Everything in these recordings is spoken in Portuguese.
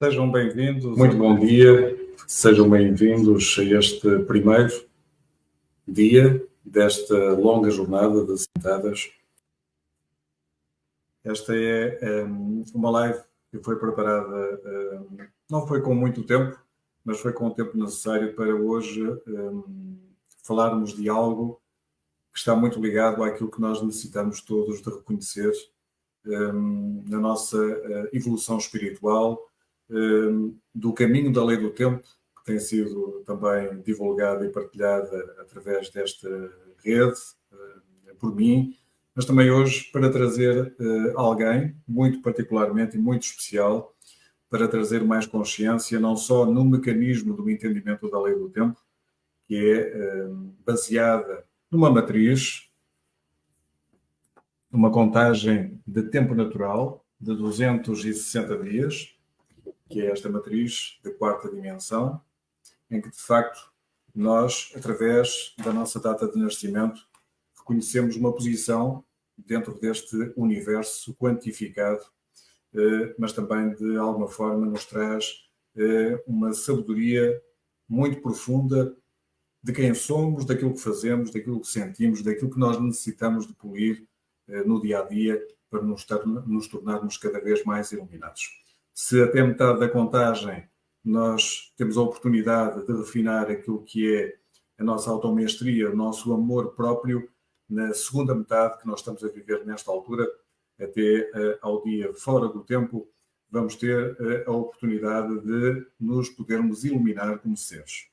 Sejam bem-vindos. Muito bom dia. Sejam bem-vindos a este primeiro dia desta longa jornada de sentadas. Esta é uma live que foi preparada, não foi com muito tempo, mas foi com o tempo necessário para hoje falarmos de algo que está muito ligado àquilo que nós necessitamos todos de reconhecer na nossa evolução espiritual, do caminho da lei do tempo, que tem sido também divulgada e partilhada através desta rede, por mim, mas também hoje para trazer alguém, muito particularmente e muito especial, para trazer mais consciência, não só no mecanismo do entendimento da lei do tempo, que é baseada numa matriz, numa contagem de tempo natural de 260 dias, que é esta matriz de quarta dimensão, em que, de facto, nós, através da nossa data de nascimento, reconhecemos uma posição dentro deste universo quantificado, mas também, de alguma forma, nos traz uma sabedoria muito profunda de quem somos, daquilo que fazemos, daquilo que sentimos, daquilo que nós necessitamos de polir no dia-a-dia para nos tornarmos cada vez mais iluminados. Se até metade da contagem nós temos a oportunidade de refinar aquilo que é a nossa automestria, o nosso amor próprio, na segunda metade que nós estamos a viver nesta altura, até ao dia fora do tempo, vamos ter a oportunidade de nos podermos iluminar como seres.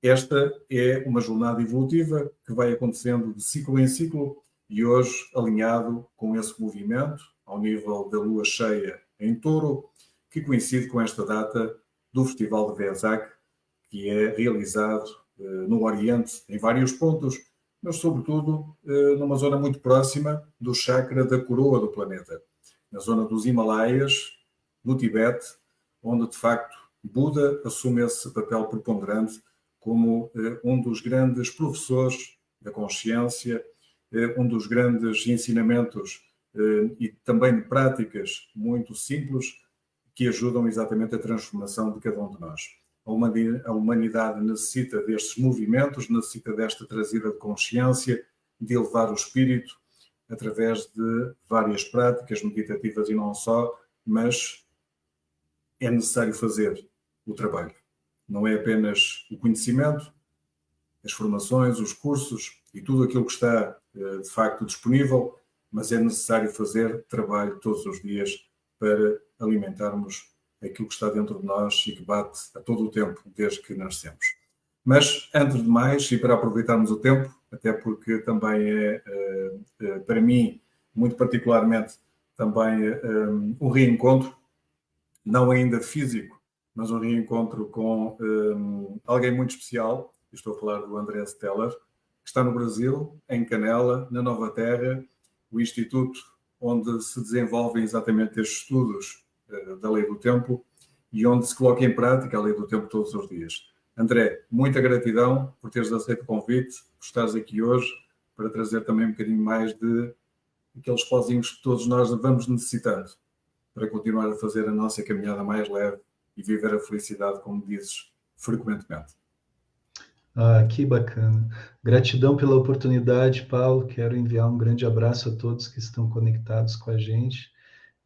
Esta é uma jornada evolutiva que vai acontecendo de ciclo em ciclo e hoje alinhado com esse movimento, ao nível da lua cheia em Touro, que coincide com esta data do Festival de Vesak, que é realizado no Oriente, em vários pontos, mas sobretudo numa zona muito próxima do chakra da coroa do planeta, na zona dos Himalaias, no Tibete, onde de facto Buda assume esse papel preponderante como um dos grandes professores da consciência, um dos grandes ensinamentos e também de práticas muito simples que ajudam exatamente a transformação de cada um de nós. A humanidade necessita destes movimentos, necessita desta trazida de consciência, de elevar o espírito através de várias práticas meditativas e não só, mas é necessário fazer o trabalho. Não é apenas o conhecimento, as formações, os cursos e tudo aquilo que está de facto disponível, mas é necessário fazer trabalho todos os dias para alimentarmos aquilo que está dentro de nós e que bate a todo o tempo, desde que nascemos. Mas, antes de mais, e para aproveitarmos o tempo, até porque também é, para mim, muito particularmente, também um reencontro, não ainda físico, mas um reencontro com alguém muito especial. Estou a falar do André Steller, que está no Brasil, em Canela, na Nova Terra, o instituto onde se desenvolvem exatamente estes estudos da lei do tempo e onde se coloca em prática a lei do tempo todos os dias. André, muita gratidão por teres aceito o convite, por estares aqui hoje, para trazer também um bocadinho mais de aqueles pozinhos que todos nós vamos necessitando para continuar a fazer a nossa caminhada mais leve e viver a felicidade, como dizes, frequentemente. Que bacana. Gratidão pela oportunidade, Paulo. Quero enviar um grande abraço a todos que estão conectados com a gente.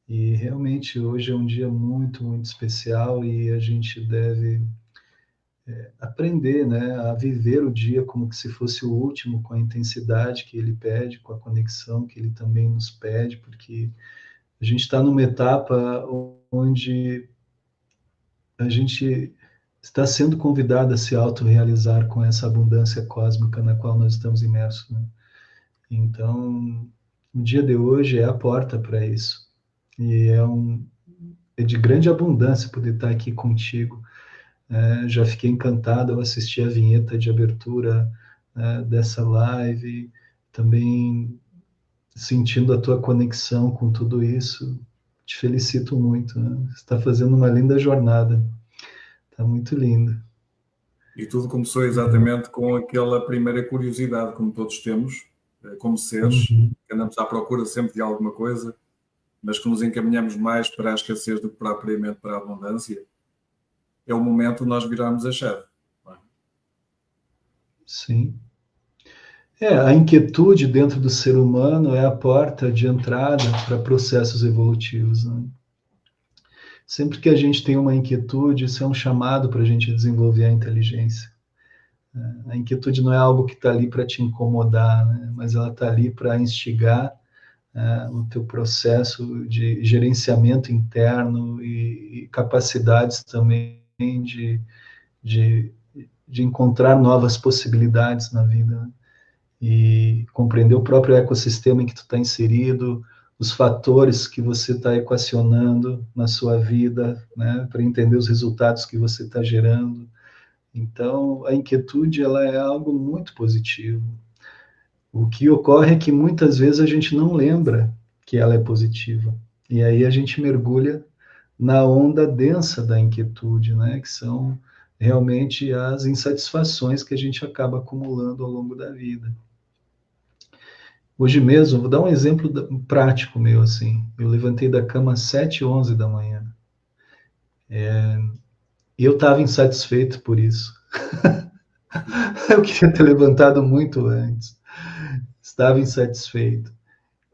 E realmente hoje é um dia muito, muito especial e a gente deve aprender, né, a viver o dia como que se fosse o último, com a intensidade que ele pede, com a conexão que ele também nos pede, porque a gente está numa etapa onde a gente está sendo convidado a se autorrealizar com essa abundância cósmica na qual nós estamos imersos, né? Então, o dia de hoje é a porta para isso. E é de grande abundância poder estar aqui contigo. Já fiquei encantado ao assistir a vinheta de abertura dessa live, também sentindo a tua conexão com tudo isso. Te felicito muito, né? Você está fazendo uma linda jornada. Está muito lindo. E tudo começou exatamente com aquela primeira curiosidade, como todos temos, como seres, que andamos à procura sempre de alguma coisa, mas que nos encaminhamos mais para a escassez do que propriamente para a abundância, é o momento de nós virarmos a chave. Não é? Sim. A inquietude dentro do ser humano é a porta de entrada para processos evolutivos, né? Sempre que a gente tem uma inquietude, isso é um chamado para a gente desenvolver a inteligência. A inquietude não é algo que está ali para te incomodar, né? Mas ela está ali para instigar o teu processo de gerenciamento interno e capacidades também de, de encontrar novas possibilidades na vida, né? E compreender o próprio ecossistema em que tu está inserido, os fatores que você está equacionando na sua vida, né, para entender os resultados que você está gerando. Então, a inquietude ela é algo muito positivo. O que ocorre é que muitas vezes a gente não lembra que ela é positiva. E aí a gente mergulha na onda densa da inquietude, né, que são realmente as insatisfações que a gente acaba acumulando ao longo da vida. Hoje mesmo, vou dar um exemplo prático meu, assim. Eu levantei da cama às 7h11 da manhã. E eu estava insatisfeito por isso. Eu queria ter levantado muito antes. Estava insatisfeito.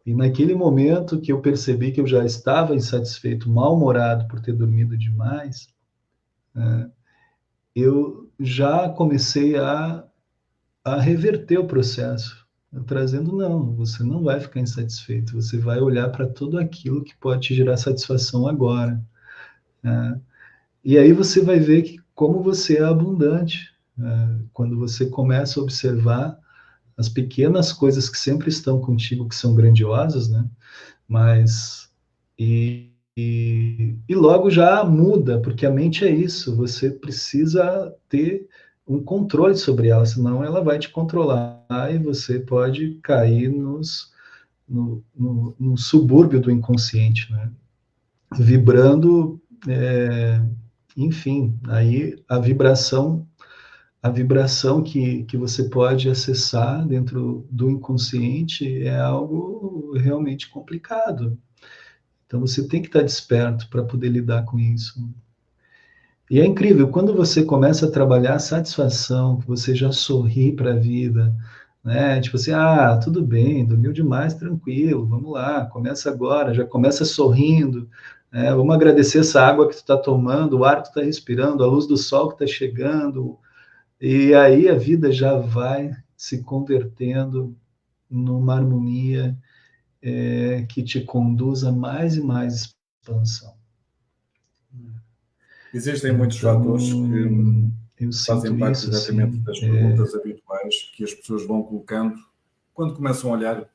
E naquele momento que eu percebi que eu já estava insatisfeito, mal-humorado por ter dormido demais, eu já comecei a reverter o processo, trazendo, não, você não vai ficar insatisfeito, você vai olhar para tudo aquilo que pode te gerar satisfação agora, né? E aí você vai ver que como você é abundante, né? Quando você começa a observar as pequenas coisas que sempre estão contigo, que são grandiosas, né? Mas e logo já muda, porque a mente é isso, você precisa ter um controle sobre ela, senão ela vai te controlar e você pode cair no subúrbio do inconsciente, né? Vibrando, enfim, aí a vibração que você pode acessar dentro do inconsciente é algo realmente complicado. Então você tem que estar desperto para poder lidar com isso. E é incrível, quando você começa a trabalhar a satisfação, que você já sorri para a vida, né? Tipo assim, tudo bem, dormiu demais, tranquilo, vamos lá, começa agora, já começa sorrindo, né? Vamos agradecer essa água que tu está tomando, o ar que tu está respirando, a luz do sol que está chegando, e aí a vida já vai se convertendo numa harmonia que te conduz a mais e mais expansão. Existem muitos fatores Então, eu que fazem sinto parte isso, exatamente assim, das perguntas habituais que as pessoas vão colocando quando começam a olhar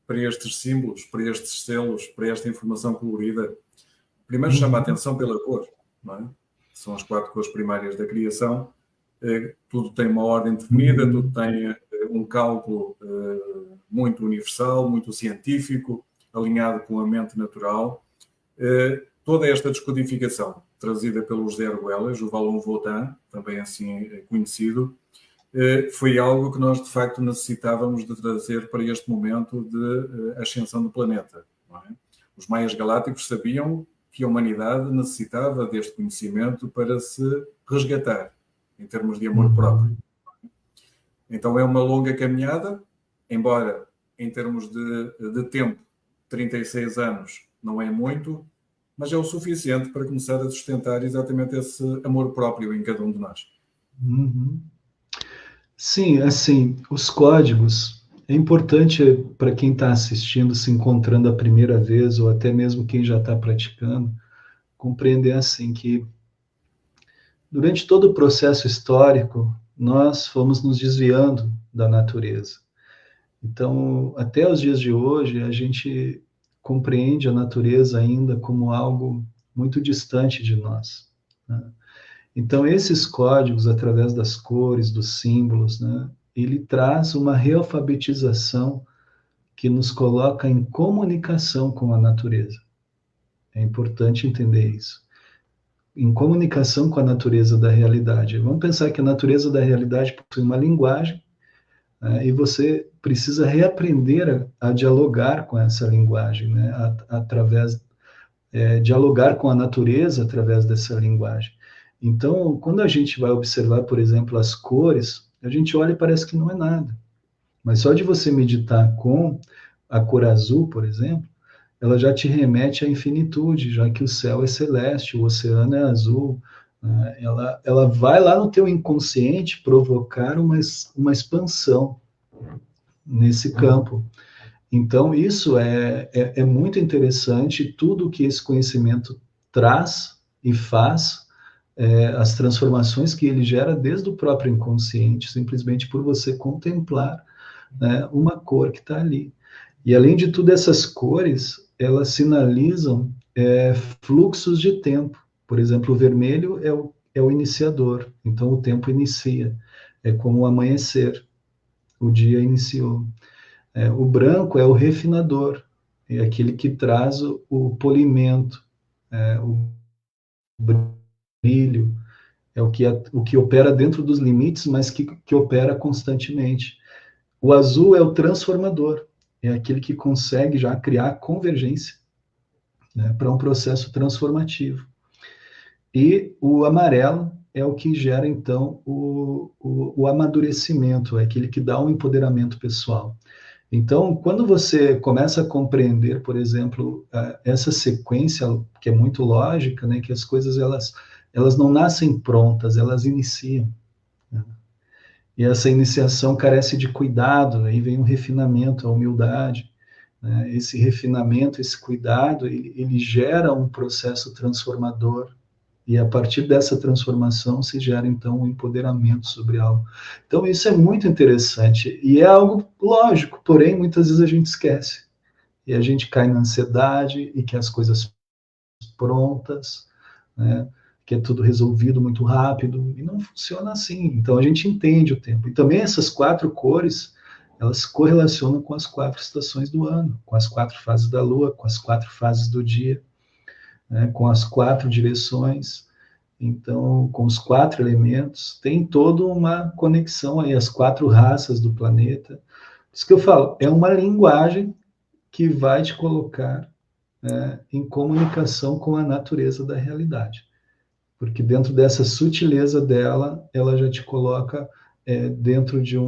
para estes símbolos, para estes selos, para esta informação colorida. Primeiro chama a atenção pela cor, não é? São as 4 cores primárias da criação. Tudo tem uma ordem definida, tudo tem um cálculo muito universal, muito científico, alinhado com a mente natural. Toda esta descodificação, trazida pelo José Arguellas, o Valon Votan, também assim conhecido, foi algo que nós, de facto, necessitávamos de trazer para este momento de ascensão do planeta. Não é? Os maias galácticos sabiam que a humanidade necessitava deste conhecimento para se resgatar, em termos de amor próprio. Então é uma longa caminhada, embora em termos de tempo, 36 anos não é muito, mas é o suficiente para começar a sustentar exatamente esse amor próprio em cada um de nós. Sim, assim, os códigos, é importante para quem está assistindo, se encontrando a primeira vez, ou até mesmo quem já está praticando, compreender assim que durante todo o processo histórico, nós fomos nos desviando da natureza. Então, até os dias de hoje, a gente compreende a natureza ainda como algo muito distante de nós, né? Então, esses códigos, através das cores, dos símbolos, né, ele traz uma realfabetização que nos coloca em comunicação com a natureza. É importante entender isso. Em comunicação com a natureza da realidade. Vamos pensar que a natureza da realidade possui uma linguagem, E você precisa reaprender a dialogar com essa linguagem, né? Dialogar com a natureza através dessa linguagem. Então, quando a gente vai observar, por exemplo, as cores, a gente olha e parece que não é nada. Mas só de você meditar com a cor azul, por exemplo, ela já te remete à infinitude, já que o céu é celeste, o oceano é azul, né? Ela vai lá no teu inconsciente provocar uma expansão nesse campo. Então, isso é muito interessante, tudo que esse conhecimento traz e faz, as transformações que ele gera desde o próprio inconsciente, simplesmente por você contemplar, né, uma cor que está ali. E, além de tudo, essas cores, elas sinalizam fluxos de tempo. Por exemplo, o vermelho é o iniciador, então o tempo inicia. É como o amanhecer, o dia iniciou. O branco é o refinador, é aquele que traz o polimento, o brilho, é o que opera dentro dos limites, mas que opera constantemente. O azul é o transformador, é aquele que consegue já criar convergência, né, para um processo transformativo. E o amarelo é o que gera, então, o amadurecimento, é aquele que dá um empoderamento pessoal. Então, quando você começa a compreender, por exemplo, essa sequência, que é muito lógica, né, que as coisas elas não nascem prontas, elas iniciam, né? E essa iniciação carece de cuidado, aí vem o refinamento, a humildade, né? Esse refinamento, esse cuidado, ele gera um processo transformador, e a partir dessa transformação se gera, então, um empoderamento sobre algo. Então, isso é muito interessante. E é algo lógico, porém, muitas vezes a gente esquece. E a gente cai na ansiedade e quer as coisas prontas, né? Que é tudo resolvido muito rápido. E não funciona assim. Então, a gente entende o tempo. E também essas 4 cores, elas se correlacionam com as 4 estações do ano, com as 4 fases da Lua, com as 4 fases do dia, né, com as 4 direções, então, com os 4 elementos, tem toda uma conexão aí, as 4 raças do planeta. Isso que eu falo, é uma linguagem que vai te colocar, né, em comunicação com a natureza da realidade. Porque dentro dessa sutileza dela, ela já te coloca dentro de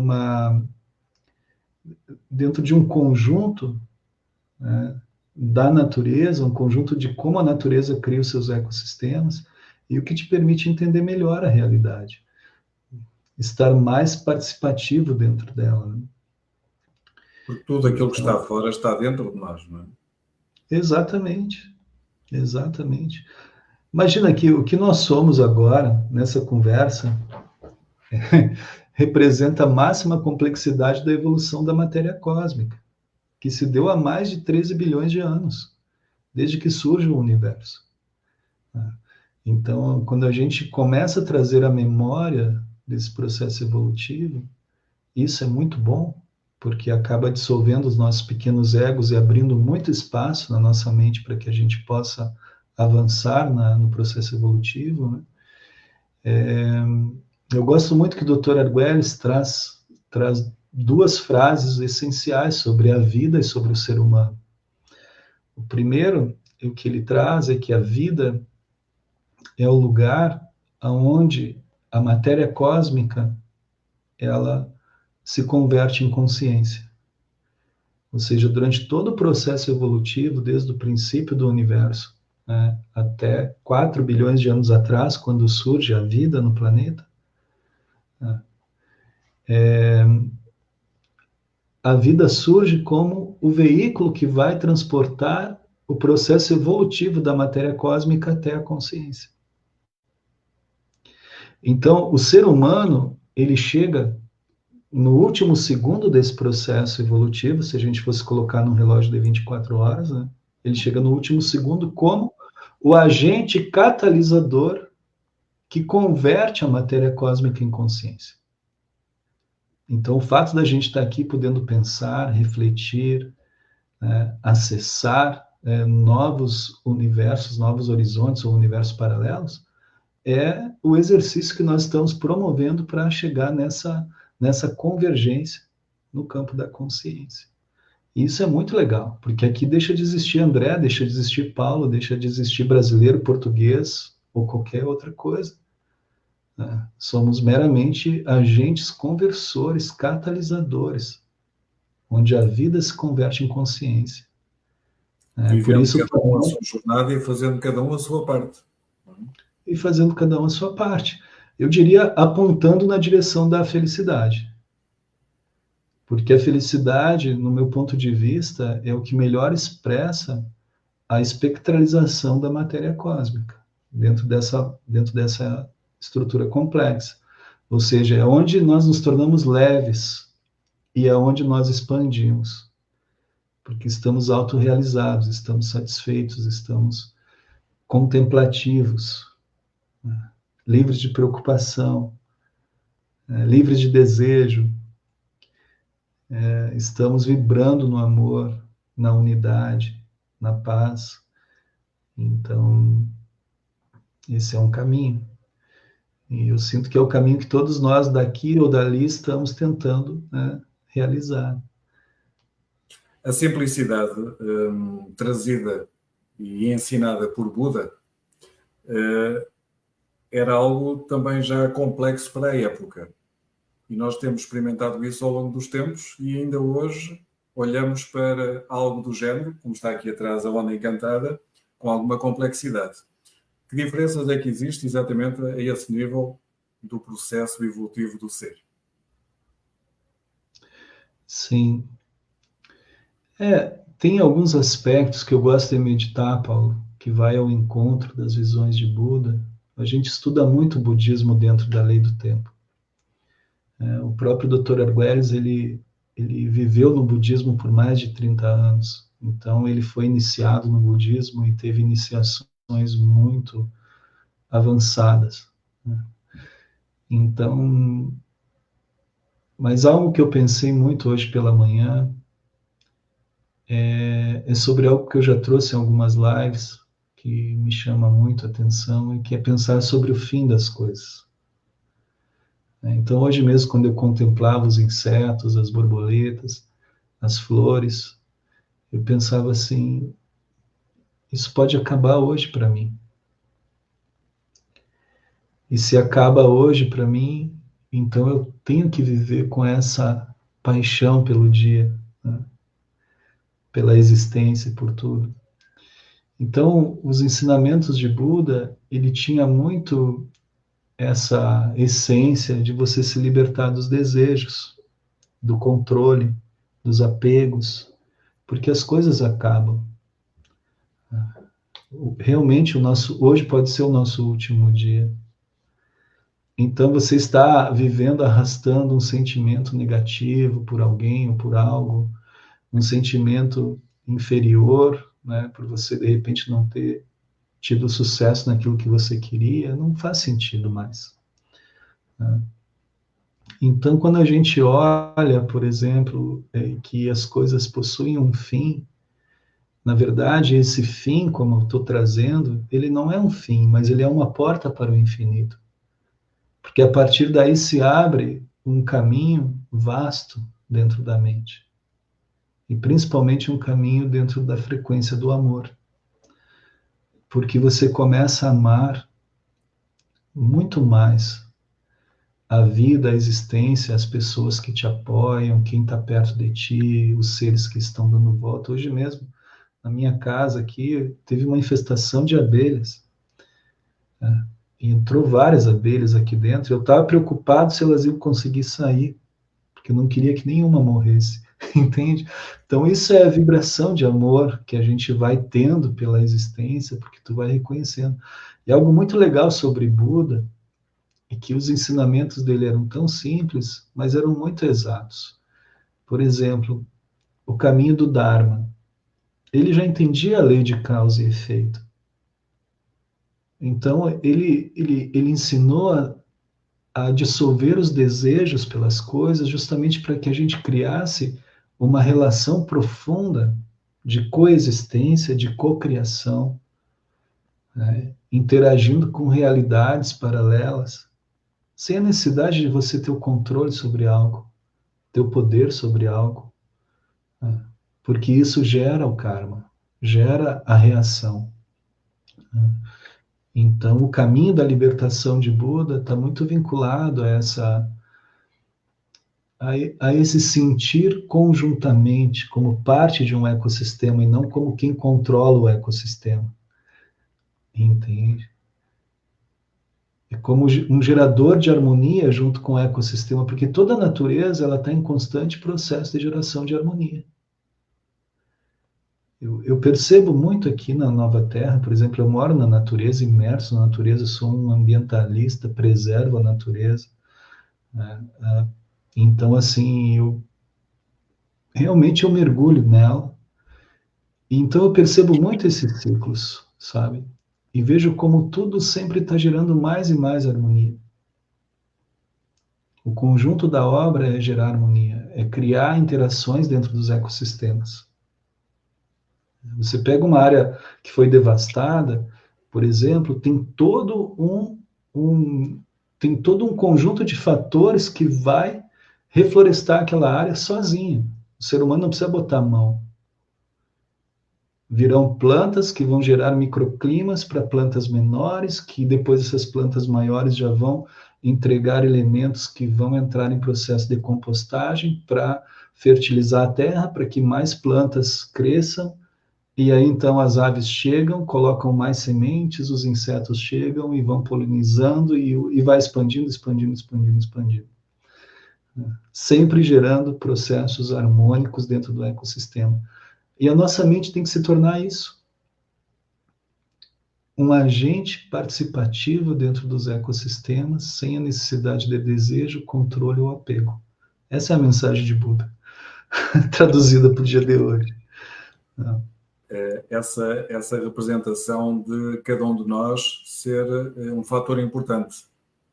um conjunto, né, da natureza, um conjunto de como a natureza cria os seus ecossistemas, e o que te permite entender melhor a realidade, estar mais participativo dentro dela, né? Porque tudo aquilo que está Então, fora está dentro de nós, não é? exatamente, exatamente. Imagina que o que nós somos agora, nessa conversa, representa a máxima complexidade da evolução da matéria cósmica, que se deu há mais de 13 bilhões de anos, desde que surge o universo. Então, quando a gente começa a trazer a memória desse processo evolutivo, isso é muito bom, porque acaba dissolvendo os nossos pequenos egos e abrindo muito espaço na nossa mente para que a gente possa avançar no processo evolutivo, né? Eu gosto muito que o Dr. Arguelles traz 2 frases essenciais sobre a vida e sobre o ser humano. O primeiro, o que ele traz é que a vida é o lugar onde a matéria cósmica ela se converte em consciência. Ou seja, durante todo o processo evolutivo, desde o princípio do universo, né, até 4 bilhões de anos atrás, quando surge a vida no planeta, né, a vida surge como o veículo que vai transportar o processo evolutivo da matéria cósmica até a consciência. Então, o ser humano, ele chega no último segundo desse processo evolutivo, se a gente fosse colocar num relógio de 24 horas, né, ele chega no último segundo como o agente catalisador que converte a matéria cósmica em consciência. Então, o fato da gente estar aqui podendo pensar, refletir, né, acessar novos universos, novos horizontes ou universos paralelos, é o exercício que nós estamos promovendo para chegar nessa convergência, no campo da consciência. E isso é muito legal, porque aqui deixa de existir André, deixa de existir Paulo, deixa de existir brasileiro, português ou qualquer outra coisa. Né? Somos meramente agentes conversores, catalisadores, onde a vida se converte em consciência. Por Vivendo isso, cada um a sua jornada e fazendo cada um a sua parte. e fazendo cada um a sua parte. Eu diria apontando na direção da felicidade. Porque a felicidade, no meu ponto de vista, é o que melhor expressa a espectralização da matéria cósmica, dentro dessa estrutura complexa. Ou seja, é onde nós nos tornamos leves e é onde nós expandimos. Porque estamos autorrealizados, estamos satisfeitos, estamos contemplativos, né? Livres de preocupação, livres de desejo, estamos vibrando no amor, na unidade, na paz. Então, esse é um caminho. E eu sinto que é o caminho que todos nós daqui ou dali estamos tentando, né, realizar. A simplicidade trazida e ensinada por Buda era algo também já complexo para a época. E nós temos experimentado isso ao longo dos tempos e ainda hoje olhamos para algo do género, como está aqui atrás a Onda Encantada, com alguma complexidade. Que diferenças é que existe exatamente a esse nível do processo evolutivo do ser? Sim. Tem alguns aspectos que eu gosto de meditar, Paulo, que vai ao encontro das visões de Buda. A gente estuda muito o budismo dentro da lei do tempo. O próprio Dr. Arguelles, ele viveu no budismo por mais de 30 anos. Então, ele foi iniciado no budismo e teve iniciações muito avançadas, né? Então, mas algo que eu pensei muito hoje pela manhã é sobre algo que eu já trouxe em algumas lives, que me chama muito a atenção, e que é pensar sobre o fim das coisas. Então, hoje mesmo, quando eu contemplava os insetos, as borboletas, as flores, eu pensava assim: isso pode acabar hoje para mim. E se acaba hoje para mim, então eu tenho que viver com essa paixão pelo dia, né? Pela existência, por tudo. Então, os ensinamentos de Buda, ele tinha muito essa essência de você se libertar dos desejos, do controle, dos apegos, porque as coisas acabam. Realmente, hoje pode ser o nosso último dia. Então, você está vivendo, arrastando um sentimento negativo por alguém ou por algo, um sentimento inferior, né, por você, de repente, não ter tido sucesso naquilo que você queria, não faz sentido mais, né? Então, quando a gente olha, por exemplo, que as coisas possuem um fim, na verdade, esse fim, como eu estou trazendo, ele não é um fim, mas ele é uma porta para o infinito. Porque a partir daí se abre um caminho vasto dentro da mente. E principalmente um caminho dentro da frequência do amor. Porque você começa a amar muito mais a vida, a existência, as pessoas que te apoiam, quem está perto de ti, os seres que estão dando volta. Hoje mesmo, na minha casa aqui, teve uma infestação de abelhas, né? E entrou várias abelhas aqui dentro. Eu estava preocupado se elas iam conseguir sair, porque eu não queria que nenhuma morresse, entende? Então, isso é a vibração de amor que a gente vai tendo pela existência, porque tu vai reconhecendo. E algo muito legal sobre Buda é que os ensinamentos dele eram tão simples, mas eram muito exatos. Por exemplo, o caminho do Dharma. Ele já entendia a lei de causa e efeito. Então, ele ensinou a dissolver os desejos pelas coisas, justamente para que a gente criasse uma relação profunda de coexistência, de cocriação, né? Interagindo com realidades paralelas, sem a necessidade de você ter o controle sobre algo, teu poder sobre algo, né? Porque isso gera o karma, gera a reação, né? Então, o caminho da libertação de Buda está muito vinculado a a esse sentir conjuntamente como parte de um ecossistema e não como quem controla o ecossistema, entende? É como um gerador de harmonia junto com o ecossistema, porque toda a natureza ela está em constante processo de geração de harmonia. Eu percebo muito aqui na Nova Terra, por exemplo, eu moro na natureza, imerso na natureza, sou um ambientalista, preservo a natureza, né? Então, assim, realmente eu mergulho nela. Então eu percebo muito esses ciclos, sabe? E vejo como tudo sempre está gerando mais e mais harmonia. O conjunto da obra é gerar harmonia, é criar interações dentro dos ecossistemas. Você pega uma área que foi devastada, por exemplo, tem todo um conjunto de fatores que vai reflorestar aquela área sozinho. O ser humano não precisa botar a mão. Virão plantas que vão gerar microclimas para plantas menores, que depois essas plantas maiores já vão entregar elementos que vão entrar em processo de compostagem para fertilizar a terra, para que mais plantas cresçam. E aí então as aves chegam, colocam mais sementes, os insetos chegam e vão polinizando e vai expandindo, expandindo, expandindo, expandindo. Sempre gerando processos harmônicos dentro do ecossistema. E a nossa mente tem que se tornar isso. Um agente participativo dentro dos ecossistemas, sem a necessidade de desejo, controle ou apego. Essa é a mensagem de Buda, traduzida para o dia de hoje. Essa representação de cada um de nós ser um fator importante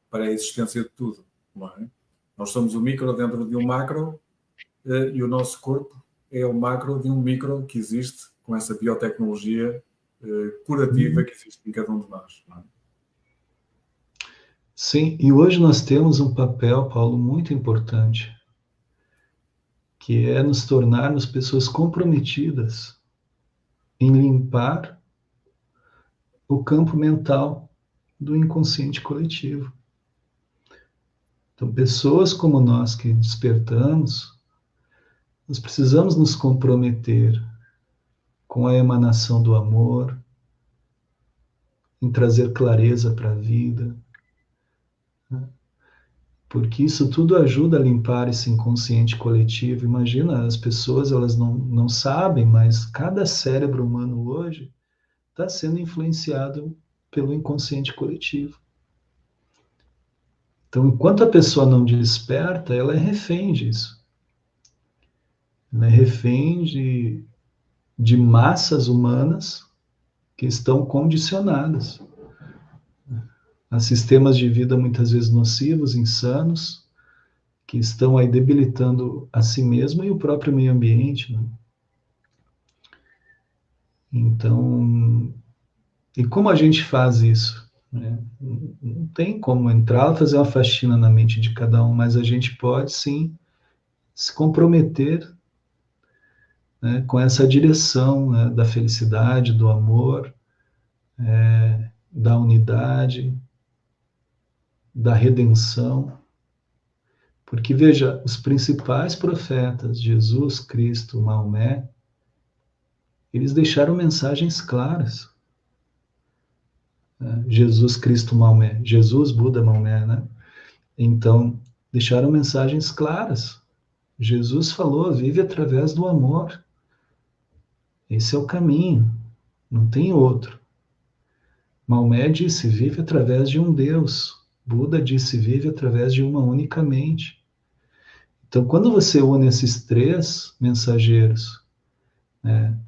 para a existência de tudo, não é? Nós somos o micro dentro de um macro e o nosso corpo é o macro de um micro que existe com essa biotecnologia curativa que existe em cada um de nós, não é? Sim, e hoje nós temos um papel, Paulo, muito importante, que é nos tornarmos pessoas comprometidas em limpar o campo mental do inconsciente coletivo. Então, pessoas como nós que despertamos, nós precisamos nos comprometer com a emanação do amor, em trazer clareza para a vida, né? Porque isso tudo ajuda a limpar esse inconsciente coletivo. Imagina, as pessoas elas não sabem, mas cada cérebro humano hoje está sendo influenciado pelo inconsciente coletivo. Então, enquanto a pessoa não desperta, ela é refém disso. Ela é refém de massas humanas que estão condicionadas a sistemas de vida muitas vezes nocivos, insanos, que estão aí debilitando a si mesmo e o próprio meio ambiente, né? Então, e como a gente faz isso, né? Não tem como entrar e fazer uma faxina na mente de cada um, mas a gente pode sim se comprometer, né, com essa direção, né, da felicidade, do amor, da unidade, da redenção. Porque, veja, os principais profetas, Jesus, Cristo, Maomé, eles deixaram mensagens claras. Jesus, Cristo, Maomé. Jesus, Buda, Maomé, né? Então, deixaram mensagens claras. Jesus falou, vive através do amor. Esse é o caminho, não tem outro. Maomé disse, vive através de um Deus. Buda disse, vive através de uma única mente. Então, quando você une esses três mensageiros, né,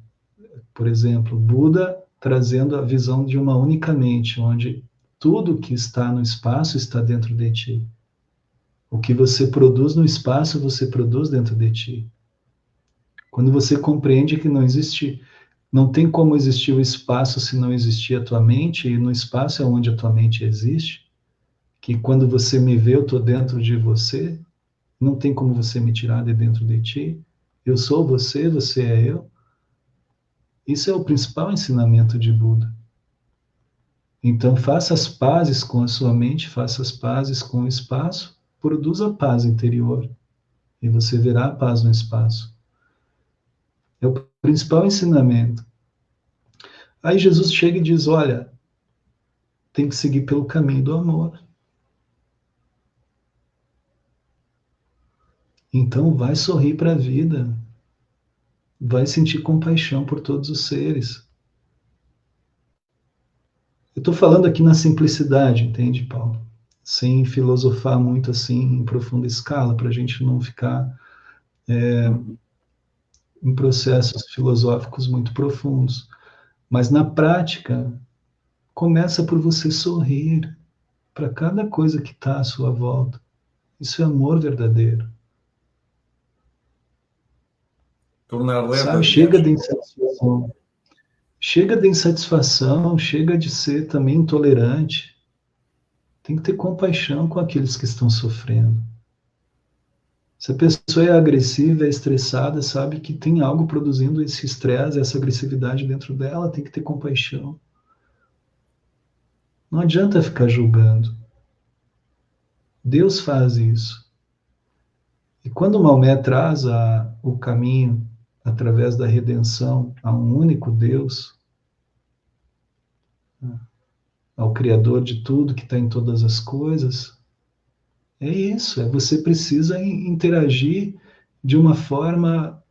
por exemplo, Buda trazendo a visão de uma única mente, onde tudo que está no espaço está dentro de ti. O que você produz no espaço, você produz dentro de ti. Quando você compreende que não tem como existir o espaço se não existir a tua mente, e no espaço é onde a tua mente existe, que quando você me vê, eu estou dentro de você, Não tem como você me tirar de dentro de ti. Eu sou você, você é eu. Isso é o principal ensinamento de Buda. Então, faça as pazes com a sua mente, faça as pazes com o espaço, produza paz interior e você verá a paz no espaço. É o principal ensinamento. Aí Jesus chega e diz: olha, tem que seguir pelo caminho do amor. Então, vai sorrir para a vida, vai sentir compaixão por todos os seres. Eu estou falando aqui na simplicidade, entende, Paulo? Sem filosofar muito assim em profunda escala, para a gente não ficar Uhum. em processos filosóficos muito profundos. Mas na prática, começa por você sorrir para cada coisa que está à sua volta. Isso é amor verdadeiro. Tornar leve a Sabe? Chega de viagem. insatisfação. Chega de insatisfação, chega de ser também intolerante. Tem que ter compaixão com aqueles que estão sofrendo. Se a pessoa é agressiva, é estressada, sabe que tem algo produzindo esse estresse, essa agressividade dentro dela, tem que ter compaixão. Não adianta ficar julgando. Deus faz isso. E quando Maomé traz o caminho através da redenção a um único Deus, ao Criador de tudo que está em todas as coisas, é isso. Você precisa interagir de uma forma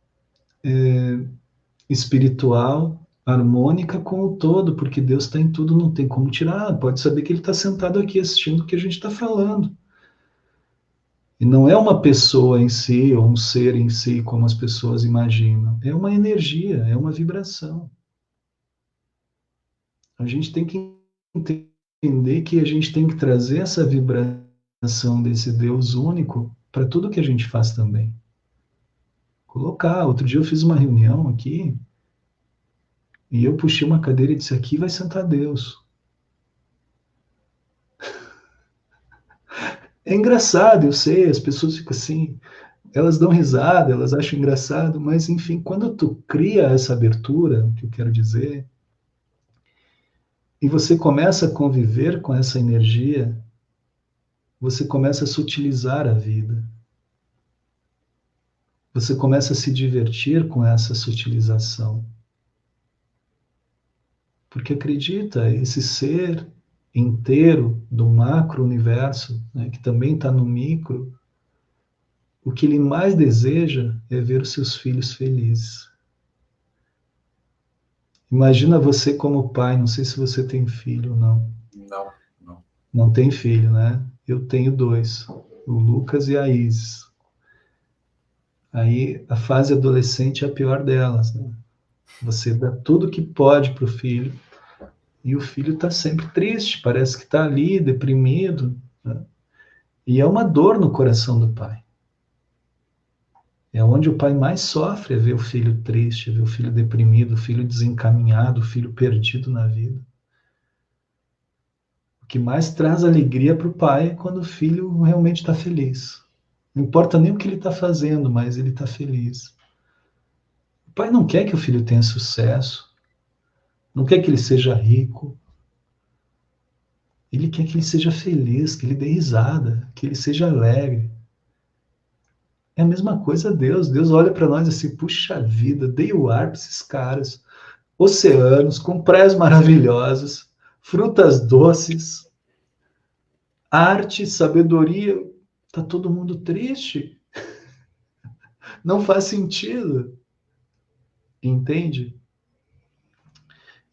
espiritual, harmônica com o todo, porque Deus está em tudo, não tem como tirar. Pode saber que Ele está sentado aqui assistindo o que a gente está falando. E não é uma pessoa em si, ou um ser em si, como as pessoas imaginam. É uma energia, é uma vibração. A gente tem que entender que a gente tem que trazer essa vibração desse Deus único para tudo que a gente faz também. Colocar. Outro dia eu fiz uma reunião aqui e eu puxei uma cadeira e disse: aqui vai sentar Deus. É engraçado, eu sei, as pessoas ficam assim, elas dão risada, elas acham engraçado, mas enfim, quando tu cria essa abertura, o que eu quero dizer, e você começa a conviver com essa energia, você começa a sutilizar a vida. Você começa a se divertir com essa sutilização. Porque acredita, esse ser inteiro do macro-universo, né, que também está no micro, o que ele mais deseja é ver os seus filhos felizes. Imagina você como pai, não sei se você tem filho ou não. Não, não. Não tem filho, né? Eu tenho dois, o Lucas e a Isis. Aí a fase adolescente é a pior delas, né? Você dá tudo que pode para o filho e o filho está sempre triste, parece que está ali, deprimido, né? E é uma dor no coração do pai. É onde o pai mais sofre, é ver o filho triste, é ver o filho deprimido, o filho desencaminhado, o filho perdido na vida. O que mais traz alegria para o pai é quando o filho realmente está feliz. Não importa nem o que ele está fazendo, mas ele está feliz. O pai não quer que o filho tenha sucesso, não quer que ele seja rico, ele quer que ele seja feliz, que ele dê risada, que ele seja alegre. É a mesma coisa Deus. Deus olha para nós assim, puxa vida, dei o ar para esses caras. Oceanos com praias maravilhosas, frutas doces, arte, sabedoria. Tá todo mundo triste. Não faz sentido. Entende?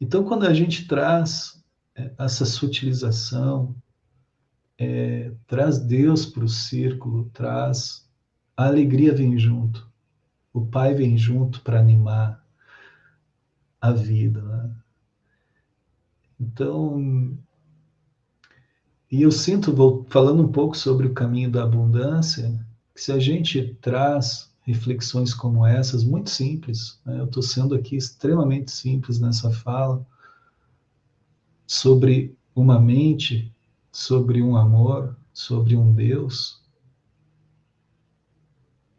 Então, quando a gente traz essa sutilização, traz Deus para o círculo, traz a alegria vem junto, o Pai vem junto para animar a vida, né? Então, e eu sinto, falando um pouco sobre o caminho da abundância, que se a gente traz reflexões como essas, muito simples, né? Eu estou sendo aqui extremamente simples nessa fala, sobre uma mente, sobre um amor, sobre um Deus,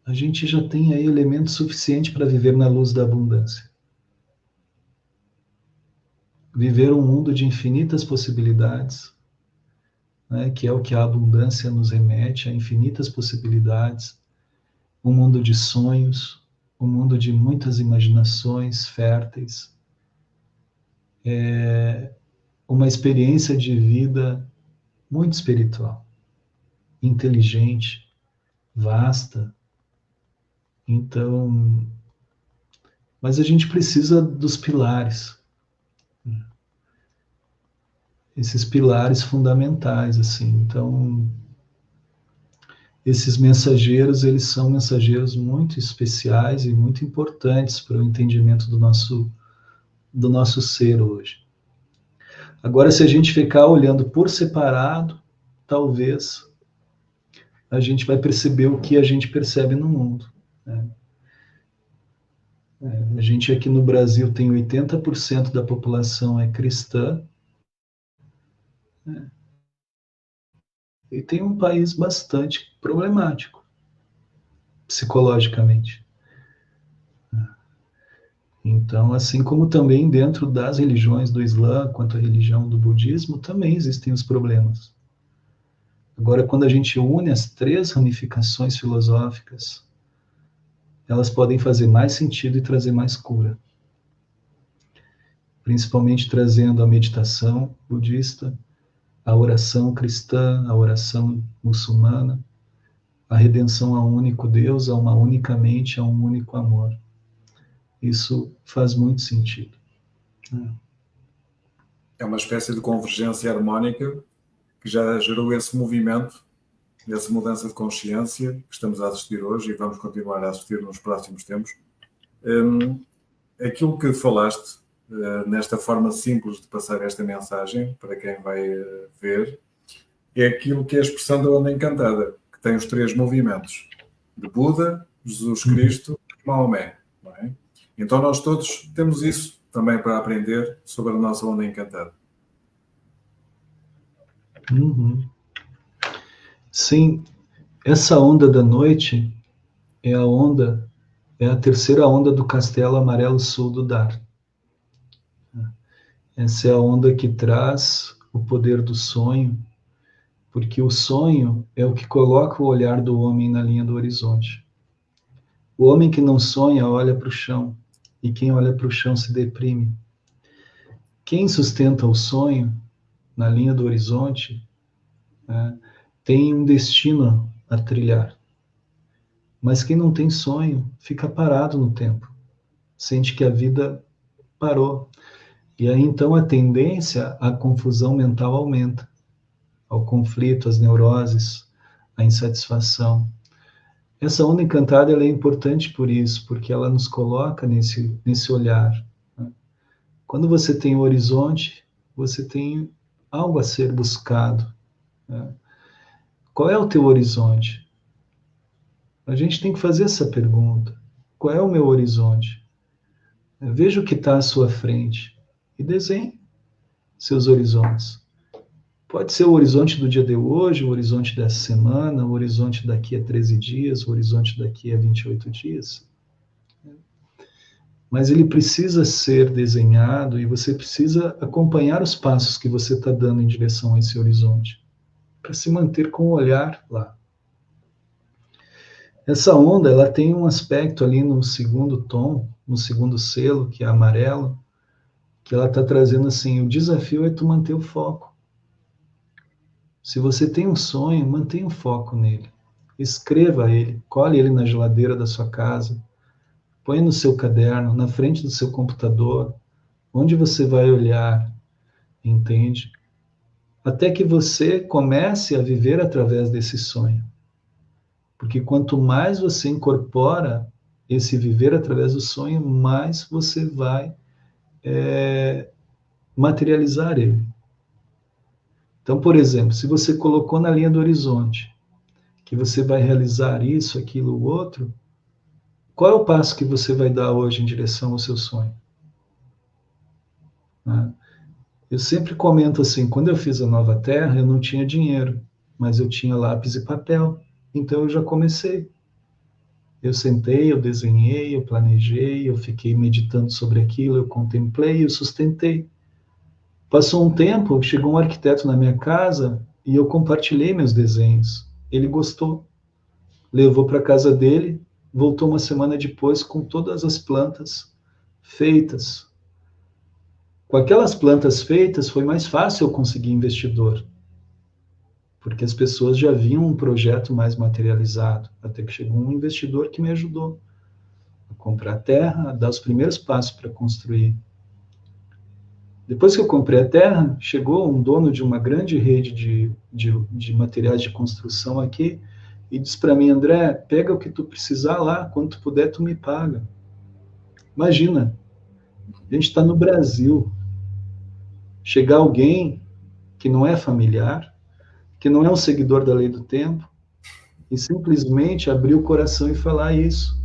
a gente já tem aí elemento suficiente para viver na luz da abundância. Viver um mundo de infinitas possibilidades, né, que é o que a abundância nos remete, a infinitas possibilidades, um mundo de sonhos, um mundo de muitas imaginações férteis, uma experiência de vida muito espiritual, inteligente, vasta. Então, mas a gente precisa dos pilares, esses pilares fundamentais, assim. Então, esses mensageiros, eles são mensageiros muito especiais e muito importantes para o entendimento do nosso ser hoje. Agora, se a gente ficar olhando por separado, talvez a gente vai perceber o que a gente percebe no mundo, né? A gente aqui no Brasil tem 80% da população é cristã, né? E tem um país bastante problemático, psicologicamente. Então, assim como também dentro das religiões do Islã, quanto a religião do budismo, também existem os problemas. Agora, quando a gente une as três ramificações filosóficas, elas podem fazer mais sentido e trazer mais cura. Principalmente trazendo a meditação budista, a oração cristã, a oração muçulmana, a redenção a um único Deus, a uma única mente, a um único amor. Isso faz muito sentido. É uma espécie de convergência harmónica que já gerou esse movimento, essa mudança de consciência que estamos a assistir hoje e vamos continuar a assistir nos próximos tempos. Aquilo que falaste, nesta forma simples de passar esta mensagem para quem vai ver, é aquilo que é a expressão da onda encantada, que tem os três movimentos, de Buda, Jesus Cristo e Maomé. Não é? Então nós todos temos isso também para aprender sobre a nossa onda encantada. Uhum. Sim, essa onda da noite é a terceira onda do Castelo Amarelo Sul do Dar. Essa é a onda que traz o poder do sonho, porque o sonho é o que coloca o olhar do homem na linha do horizonte. O homem que não sonha olha para o chão, e quem olha para o chão se deprime. Quem sustenta o sonho na linha do horizonte, né, tem um destino a trilhar. Mas quem não tem sonho fica parado no tempo, sente que a vida parou. E aí então a tendência à confusão mental aumenta, ao conflito, às neuroses, à insatisfação. Essa onda encantada ela é importante por isso, porque ela nos coloca nesse olhar, né? Quando você tem o horizonte, você tem algo a ser buscado, né? Qual é o teu horizonte? A gente tem que fazer essa pergunta. Qual é o meu horizonte? Veja o que está à sua frente e desenhe seus horizontes. Pode ser o horizonte do dia de hoje, o horizonte dessa semana, o horizonte daqui a 13 dias, o horizonte daqui a 28 dias. Mas ele precisa ser desenhado e você precisa acompanhar os passos que você está dando em direção a esse horizonte, para se manter com o olhar lá. Essa onda, ela tem um aspecto ali no segundo tom, no segundo selo, que é amarelo, que ela está trazendo assim, o desafio é tu manter o foco. Se você tem um sonho, mantenha o foco nele. Escreva ele, colhe ele na geladeira da sua casa, põe no seu caderno, na frente do seu computador, onde você vai olhar, entende? Até que você comece a viver através desse sonho. Porque quanto mais você incorpora esse viver através do sonho, mais você vai materializar ele. Então, por exemplo, se você colocou na linha do horizonte que você vai realizar isso, aquilo, o outro, qual é o passo que você vai dar hoje em direção ao seu sonho? Né? Eu sempre comento assim, quando eu fiz a Nova Terra, eu não tinha dinheiro, mas eu tinha lápis e papel, então eu já comecei. Eu sentei, eu desenhei, eu planejei, eu fiquei meditando sobre aquilo, eu contemplei, eu sustentei. Passou um tempo, chegou um arquiteto na minha casa e eu compartilhei meus desenhos. Ele gostou, levou para a casa dele, voltou uma semana depois com todas as plantas feitas. Com aquelas plantas feitas, foi mais fácil eu conseguir investidor, porque as pessoas já viam um projeto mais materializado, até que chegou um investidor que me ajudou a comprar terra, a dar os primeiros passos para construir. Depois que eu comprei a terra, chegou um dono de uma grande rede de materiais de construção aqui e disse para mim, André, pega o que tu precisar lá, quando tu puder, tu me paga. Imagina, a gente está no Brasil, chegar alguém que não é familiar, que não é um seguidor da lei do tempo, e simplesmente abrir o coração e falar isso.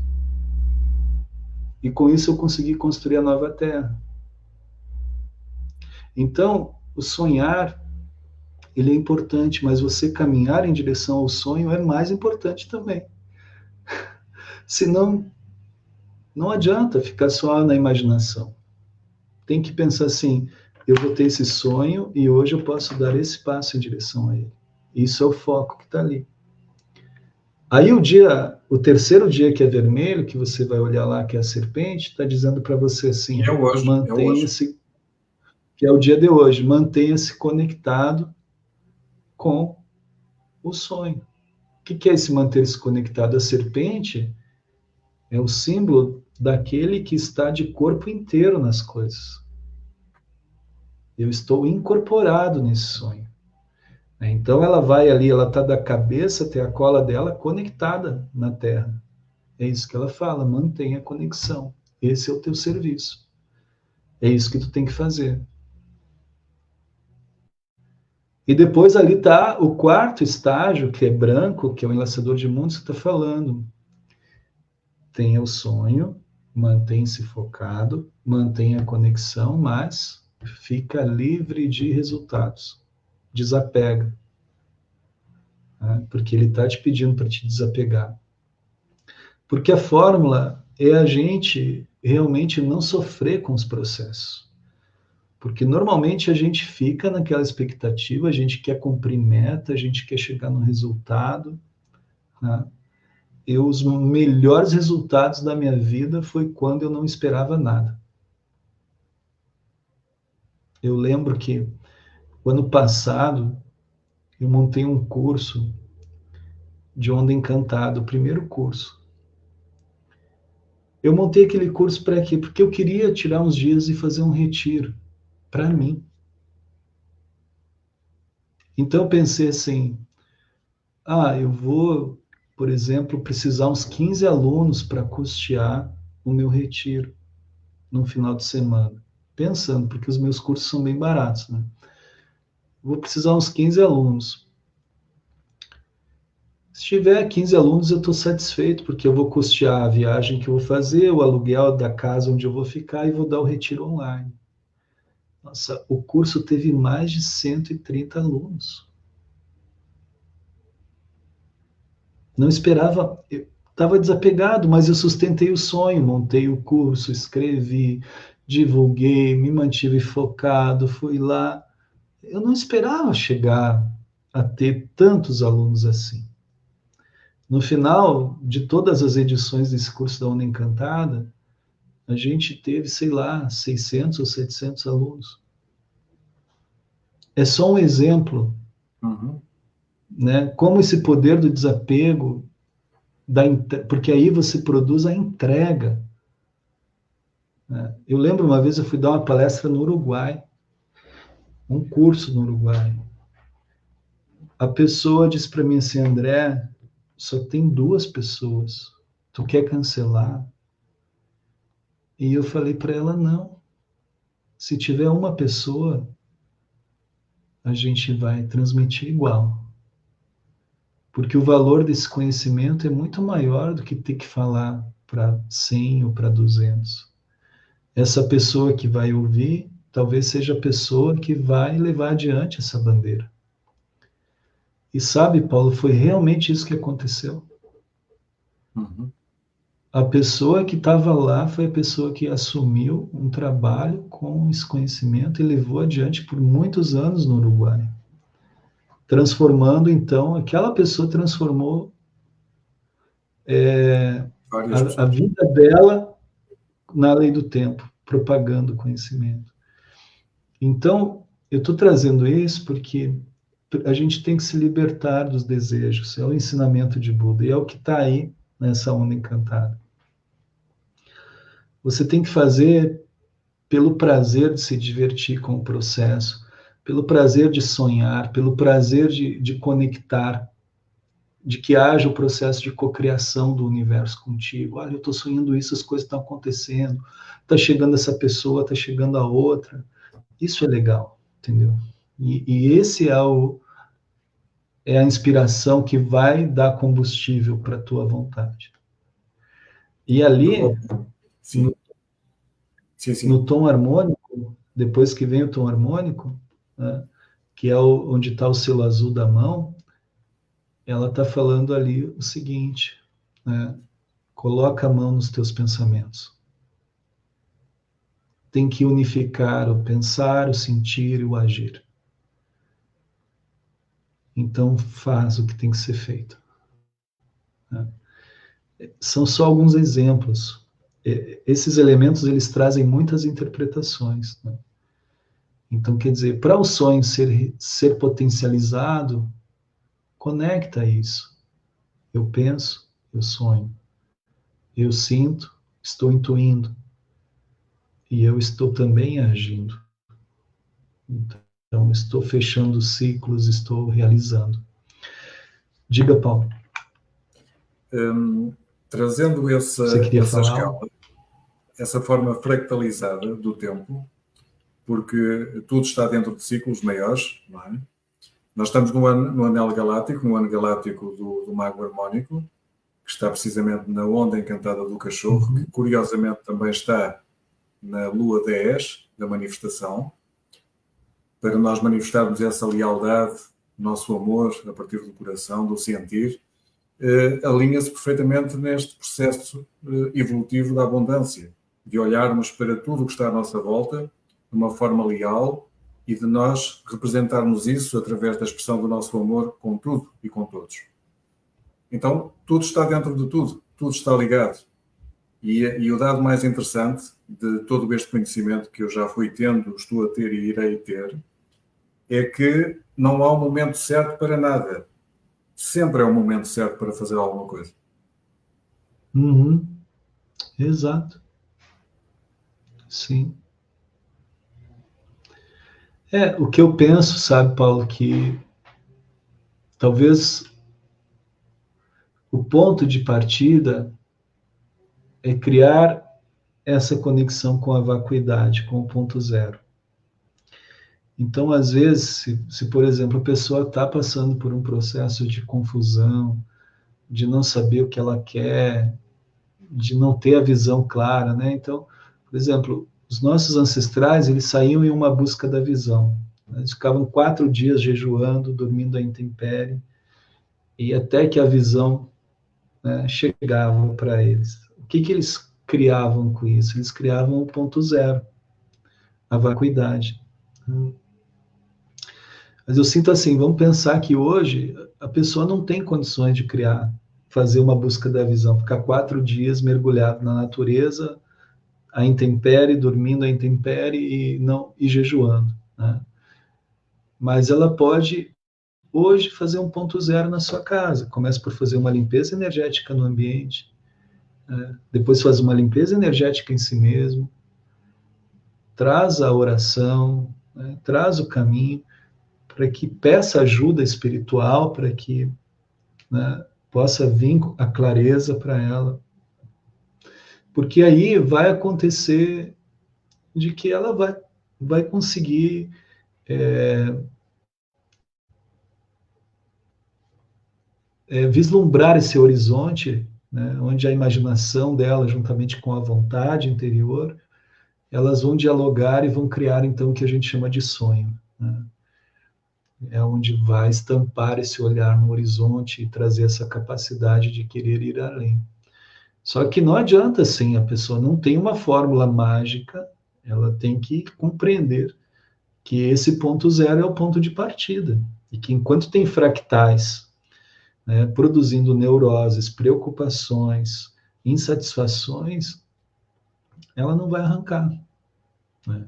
E com isso eu consegui construir a nova terra. Então, o sonhar, ele é importante, mas você caminhar em direção ao sonho é mais importante também. Senão, não adianta ficar só na imaginação. Tem que pensar assim, eu vou ter esse sonho e hoje eu posso dar esse passo em direção a ele. Isso é o foco que está ali. Aí o terceiro dia que é vermelho, que você vai olhar lá, que é a serpente, está dizendo para você assim, É hoje, é hoje. mantenha-se, que é o dia de hoje, mantenha-se conectado com o sonho. O que é esse manter-se conectado? A serpente é o símbolo daquele que está de corpo inteiro nas coisas. Eu estou incorporado nesse sonho. Então ela vai ali, ela está da cabeça até a cola dela conectada na Terra. É isso que ela fala, mantenha a conexão. Esse é o teu serviço. É isso que tu tem que fazer. E depois ali está o quarto estágio, que é branco, que é o enlaçador de mundos que está falando. Tenha o sonho, mantenha-se focado, mantenha a conexão, mas fica livre de resultados. Desapega. Né? Porque ele está te pedindo para te desapegar. Porque a fórmula é a gente realmente não sofrer com os processos. Porque normalmente a gente fica naquela expectativa, a gente quer cumprir meta, a gente quer chegar no resultado. Né? Os melhores resultados da minha vida foi quando eu não esperava nada. Eu lembro que o ano passado eu montei um curso de Onda Encantada, o primeiro curso. Eu montei aquele curso para quê? Porque eu queria tirar uns dias e fazer um retiro para mim. Então eu pensei assim, eu vou, por exemplo, precisar uns 15 alunos para custear o meu retiro no final de semana. Pensando, porque os meus cursos são bem baratos, né? Vou precisar uns 15 alunos. Se tiver 15 alunos, eu estou satisfeito, porque eu vou custear a viagem que eu vou fazer, o aluguel da casa onde eu vou ficar e vou dar o retiro online. Nossa, o curso teve mais de 130 alunos. Não esperava, eu estava desapegado, mas eu sustentei o sonho, montei o curso, escrevi, divulguei, me mantive focado, fui lá. Eu não esperava chegar a ter tantos alunos assim. No final de todas as edições desse curso da Onda Encantada, a gente teve, sei lá, 600 ou 700 alunos. É só um exemplo, né? Como esse poder do desapego, porque aí você produz a entrega. Né? Eu lembro uma vez eu fui dar uma palestra no Uruguai, um curso no Uruguai. A pessoa disse para mim assim, André, só tem 2 pessoas. Tu quer cancelar? E eu falei para ela, não. Se tiver uma pessoa, a gente vai transmitir igual. Porque o valor desse conhecimento é muito maior do que ter que falar para 100 ou para 200. Essa pessoa que vai ouvir, talvez seja a pessoa que vai levar adiante essa bandeira. E sabe, Paulo, foi realmente isso que aconteceu. Uhum. a pessoa que estava lá foi a pessoa que assumiu um trabalho com esse conhecimento e levou adiante por muitos anos no Uruguai. Transformando, então, aquela pessoa transformou Várias a pessoas. vida dela na lei do tempo, propagando conhecimento. Então, eu estou trazendo isso porque a gente tem que se libertar dos desejos. É o ensinamento de Buda e é o que está aí nessa onda encantada. Você tem que fazer pelo prazer de se divertir com o processo, pelo prazer de sonhar, pelo prazer de conectar, de que haja o processo de cocriação do universo contigo. Olha, eu estou sonhando isso, as coisas estão acontecendo, está chegando essa pessoa, está chegando a outra. Isso é legal, entendeu? E esse é a inspiração que vai dar combustível para a tua vontade. E ali, Sim, no, sim, sim. no tom harmônico, depois que vem o tom harmônico, né, que é onde está o selo azul da mão, ela está falando ali o seguinte, né, coloca a mão nos teus pensamentos. Tem que unificar o pensar, o sentir e o agir. Então faz o que tem que ser feito. Né? São só alguns exemplos. Esses elementos eles trazem muitas interpretações. Né? Então, quer dizer, para o sonho ser potencializado, conecta isso. Eu penso, eu sonho. Eu sinto, estou intuindo. E eu estou também agindo. Então, estou fechando ciclos, estou realizando. Diga, Paulo. Trazendo Você queria essa falar algo? escala, essa forma fractalizada do tempo, porque tudo está dentro de ciclos maiores, não é? Nós estamos no anel galáctico, no ano galáctico do Mago Harmónico, que está precisamente na onda encantada do cachorro, que Uhum. curiosamente também está na lua 10 da manifestação, para nós manifestarmos essa lealdade, nosso amor a partir do coração, do sentir, alinha-se perfeitamente neste processo evolutivo da abundância, de olharmos para tudo o que está à nossa volta de uma forma leal e de nós representarmos isso através da expressão do nosso amor com tudo e com todos. Então, tudo está dentro de tudo, tudo está ligado. E o dado mais interessante de todo este conhecimento que eu já fui tendo, estou a ter e irei ter, é que não há um momento certo para nada. Sempre é o momento certo para fazer alguma coisa. Uhum. Exato. Sim. O que eu penso, sabe, Paulo, que talvez o ponto de partida é criar essa conexão com a vacuidade, com o ponto zero. Então, às vezes, se por exemplo, a pessoa está passando por um processo de confusão, de não saber o que ela quer, de não ter a visão clara, né? Então, por exemplo, os nossos ancestrais, eles saíam em uma busca da visão. Eles ficavam 4 dias jejuando, dormindo à intempérie, e até que a visão, né, chegava para eles. O que eles criavam com isso? Eles criavam o ponto zero, a vacuidade. Mas eu sinto assim, vamos pensar que hoje a pessoa não tem condições de criar, fazer uma busca da visão, ficar 4 dias mergulhado na natureza, à intempérie, dormindo à intempérie e jejuando. Né? Mas ela pode hoje fazer um ponto zero na sua casa. Começa por fazer uma limpeza energética no ambiente, né? Depois faz uma limpeza energética em si mesmo, traz a oração, né? Traz o caminho para que peça ajuda espiritual, para que, né, possa vir a clareza para ela. Porque aí vai acontecer de que ela vai conseguir vislumbrar esse horizonte, né, onde a imaginação dela, juntamente com a vontade interior, elas vão dialogar e vão criar, então, o que a gente chama de sonho. Né? É onde vai estampar esse olhar no horizonte e trazer essa capacidade de querer ir além. Só que não adianta assim, a pessoa não tem uma fórmula mágica, ela tem que compreender que esse ponto zero é o ponto de partida. E que enquanto tem fractais, né, produzindo neuroses, preocupações, insatisfações, ela não vai arrancar. Né?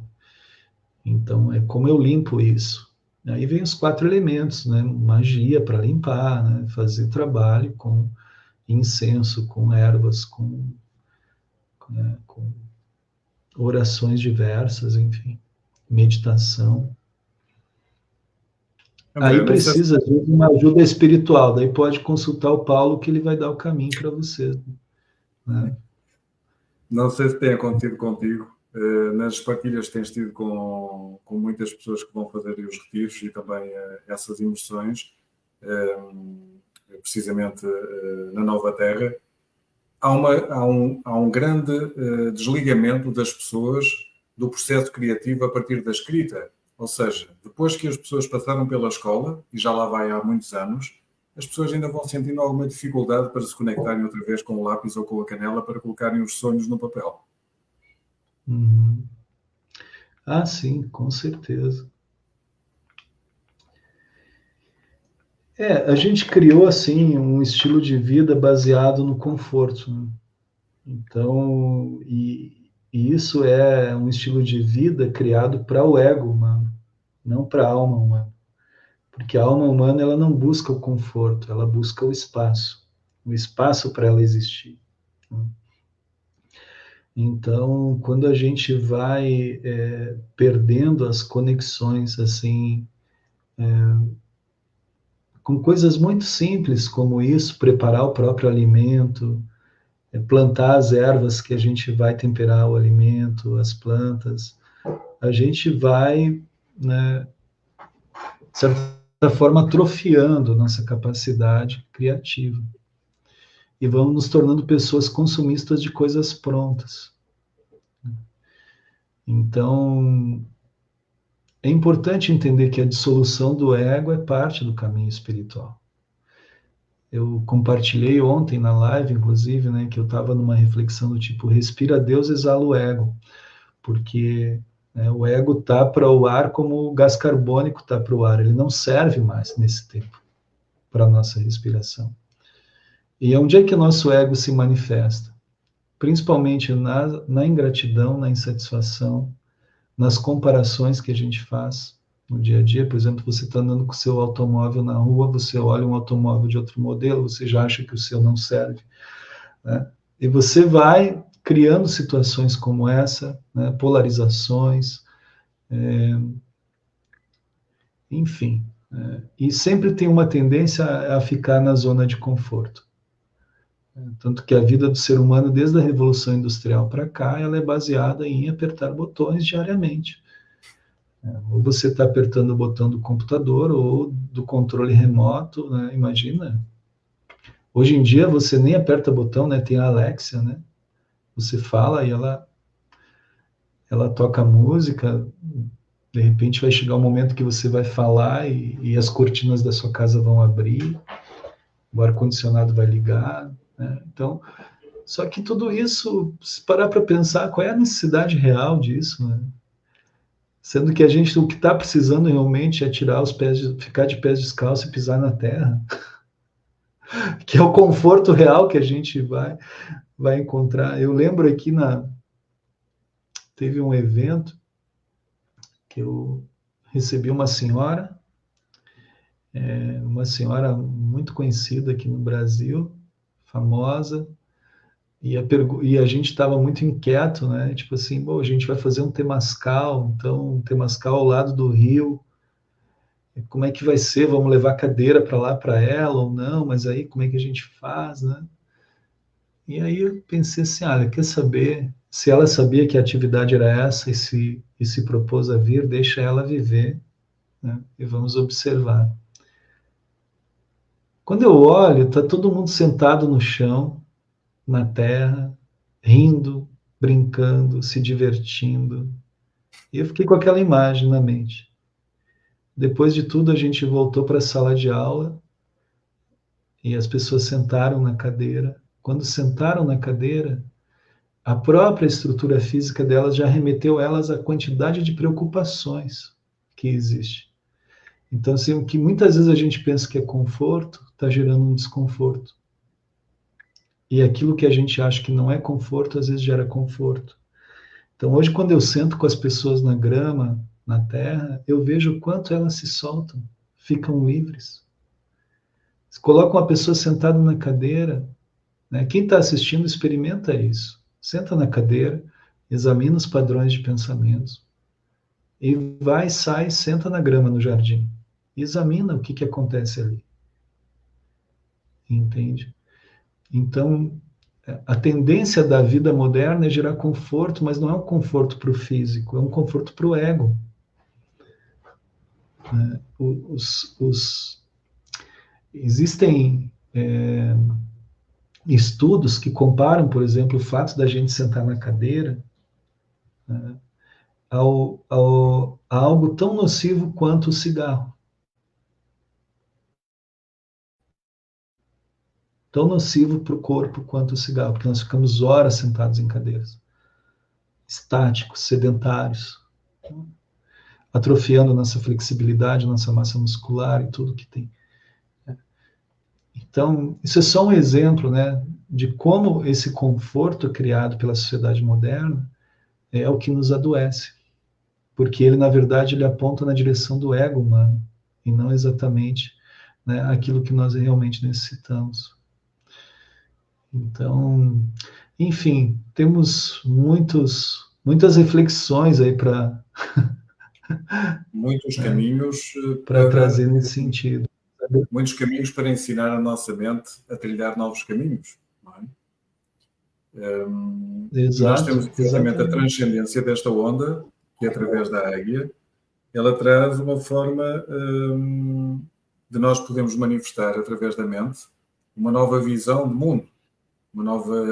Então, é como eu limpo isso. Aí vem os 4 elementos, né? Magia para limpar, né? Fazer trabalho com incenso, com ervas, com orações diversas, enfim, meditação. André, Aí precisa de uma ajuda espiritual, daí pode consultar o Paulo que ele vai dar o caminho para você. Né? não sei se tem acontecido contigo, nas partilhas que tens tido com muitas pessoas que vão fazer os retiros e também essas imersões, precisamente na Nova Terra, há um grande desligamento das pessoas do processo criativo a partir da escrita. Ou seja, depois que as pessoas passaram pela escola, e já lá vai há muitos anos, as pessoas ainda vão sentindo alguma dificuldade para se conectarem outra vez com o lápis ou com a canela para colocarem os sonhos no papel. Uhum. Ah, sim, com certeza. A gente criou assim um estilo de vida baseado no conforto. Né? Então, e isso é um estilo de vida criado para o ego humano, não para a alma humana. Porque a alma humana ela não busca o conforto, ela busca o espaço para ela existir. Né? Então, quando a gente vai perdendo as conexões assim com coisas muito simples como isso, preparar o próprio alimento, plantar as ervas que a gente vai temperar o alimento, as plantas, a gente vai, né, de certa forma, atrofiando nossa capacidade criativa. E vamos nos tornando pessoas consumistas de coisas prontas. Então, é importante entender que a dissolução do ego é parte do caminho espiritual. Eu compartilhei ontem na live, inclusive, né, que eu estava numa reflexão do tipo, respira Deus, exala o ego, porque né, o ego tá para o ar como o gás carbônico tá para o ar, ele não serve mais nesse tempo para a nossa respiração. E onde é que o nosso ego se manifesta? Principalmente na ingratidão, na insatisfação, nas comparações que a gente faz no dia a dia. Por exemplo, você está andando com o seu automóvel na rua, você olha um automóvel de outro modelo, você já acha que o seu não serve. Né? E você vai criando situações como essa, né? Polarizações, enfim. E sempre tem uma tendência a ficar na zona de conforto. Tanto que a vida do ser humano, desde a Revolução Industrial para cá, ela é baseada em apertar botões diariamente. Ou você está apertando o botão do computador ou do controle remoto, né? Imagina. Hoje em dia você nem aperta botão, né? Tem a Alexia, né? Você fala e ela toca música. De repente vai chegar um momento que você vai falar e as cortinas da sua casa vão abrir, o ar-condicionado vai ligar. Né? Então, só que tudo isso, se parar para pensar, qual é a necessidade real disso? Né? Sendo que a gente, o que está precisando realmente é tirar os pés, ficar de pés descalços e pisar na terra, que é o conforto real que a gente vai encontrar. Eu lembro aqui teve um evento que eu recebi uma senhora muito conhecida aqui no Brasil, famosa, e a gente estava muito inquieto, né? Tipo assim, bom, a gente vai fazer um temazcal, então um temazcal ao lado do rio, como é que vai ser? Vamos levar cadeira para lá para ela ou não? Mas aí como é que a gente faz, né? E aí eu pensei assim, olha, quer saber? Se ela sabia que a atividade era essa e se propôs a vir, deixa ela viver, né? E vamos observar. Quando eu olho, tá todo mundo sentado no chão, na terra, rindo, brincando, se divertindo. E eu fiquei com aquela imagem na mente. Depois de tudo, a gente voltou para a sala de aula e as pessoas sentaram na cadeira quando sentaram na cadeira, a própria estrutura física delas já remeteu elas à quantidade de preocupações que existe. Então, assim, o que muitas vezes a gente pensa que é conforto, está gerando um desconforto. E aquilo que a gente acha que não é conforto, às vezes gera conforto. Então, hoje, quando eu sento com as pessoas na grama, na terra, eu vejo o quanto elas se soltam, ficam livres. Se coloca uma pessoa sentada na cadeira, né? Quem está assistindo experimenta isso. Senta na cadeira, examina os padrões de pensamentos e vai, sai, senta na grama no jardim. Examina o que, que acontece ali. Entende? Então, a tendência da vida moderna é gerar conforto, mas não é um conforto para o físico, é um conforto para o ego. Né? Existem estudos que comparam, por exemplo, o fato da gente sentar na cadeira, né, a algo tão nocivo quanto o cigarro. Tão nocivo para o corpo quanto o cigarro, porque nós ficamos horas sentados em cadeiras, estáticos, sedentários, atrofiando nossa flexibilidade, nossa massa muscular e tudo que tem. Então, isso é só um exemplo, né, de como esse conforto criado pela sociedade moderna é o que nos adoece, porque ele, na verdade, ele aponta na direção do ego humano e não exatamente, né, aquilo que nós realmente necessitamos. Então, enfim, temos muitas reflexões aí para Muitos caminhos trazer nesse sentido. muitos caminhos para ensinar a nossa mente a trilhar novos caminhos. Não é? E nós temos Exato, exatamente a exatamente. transcendência desta onda, que é através da águia, ela traz uma forma de nós podermos manifestar através da mente uma nova visão do mundo, uma nova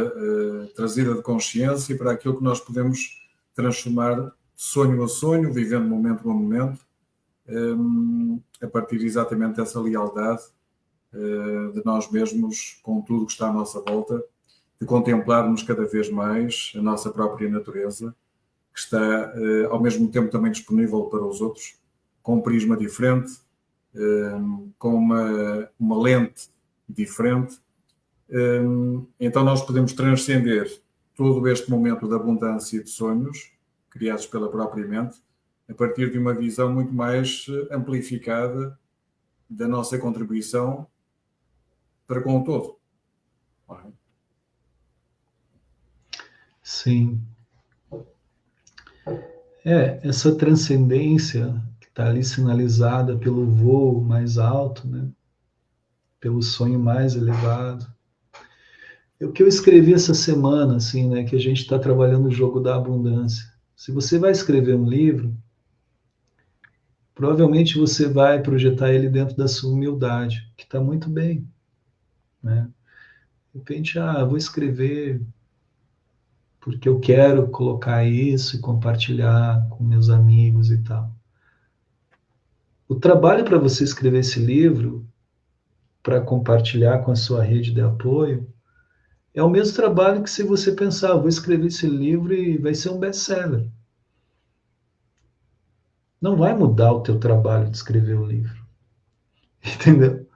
trazida de consciência para aquilo que nós podemos transformar sonho a sonho, vivendo momento a momento, a partir exatamente dessa lealdade de nós mesmos com tudo que está à nossa volta, de contemplarmos cada vez mais a nossa própria natureza, que está ao mesmo tempo também disponível para os outros, com um prisma diferente, com uma lente diferente. Então nós podemos transcender todo este momento de abundância e de sonhos criados pela própria mente a partir de uma visão muito mais amplificada da nossa contribuição para com o todo. Sim. Essa transcendência que está ali sinalizada pelo voo mais alto, né? Pelo sonho mais elevado. O que eu escrevi essa semana, assim, né? Que a gente está trabalhando o jogo da abundância. Se você vai escrever um livro, provavelmente você vai projetar ele dentro da sua humildade, que está muito bem, né? De repente, vou escrever porque eu quero colocar isso e compartilhar com meus amigos e tal. O trabalho para você escrever esse livro, para compartilhar com a sua rede de apoio, é o mesmo trabalho que se você pensar, vou escrever esse livro e vai ser um best-seller. Não vai mudar o teu trabalho de escrever o livro. Entendeu?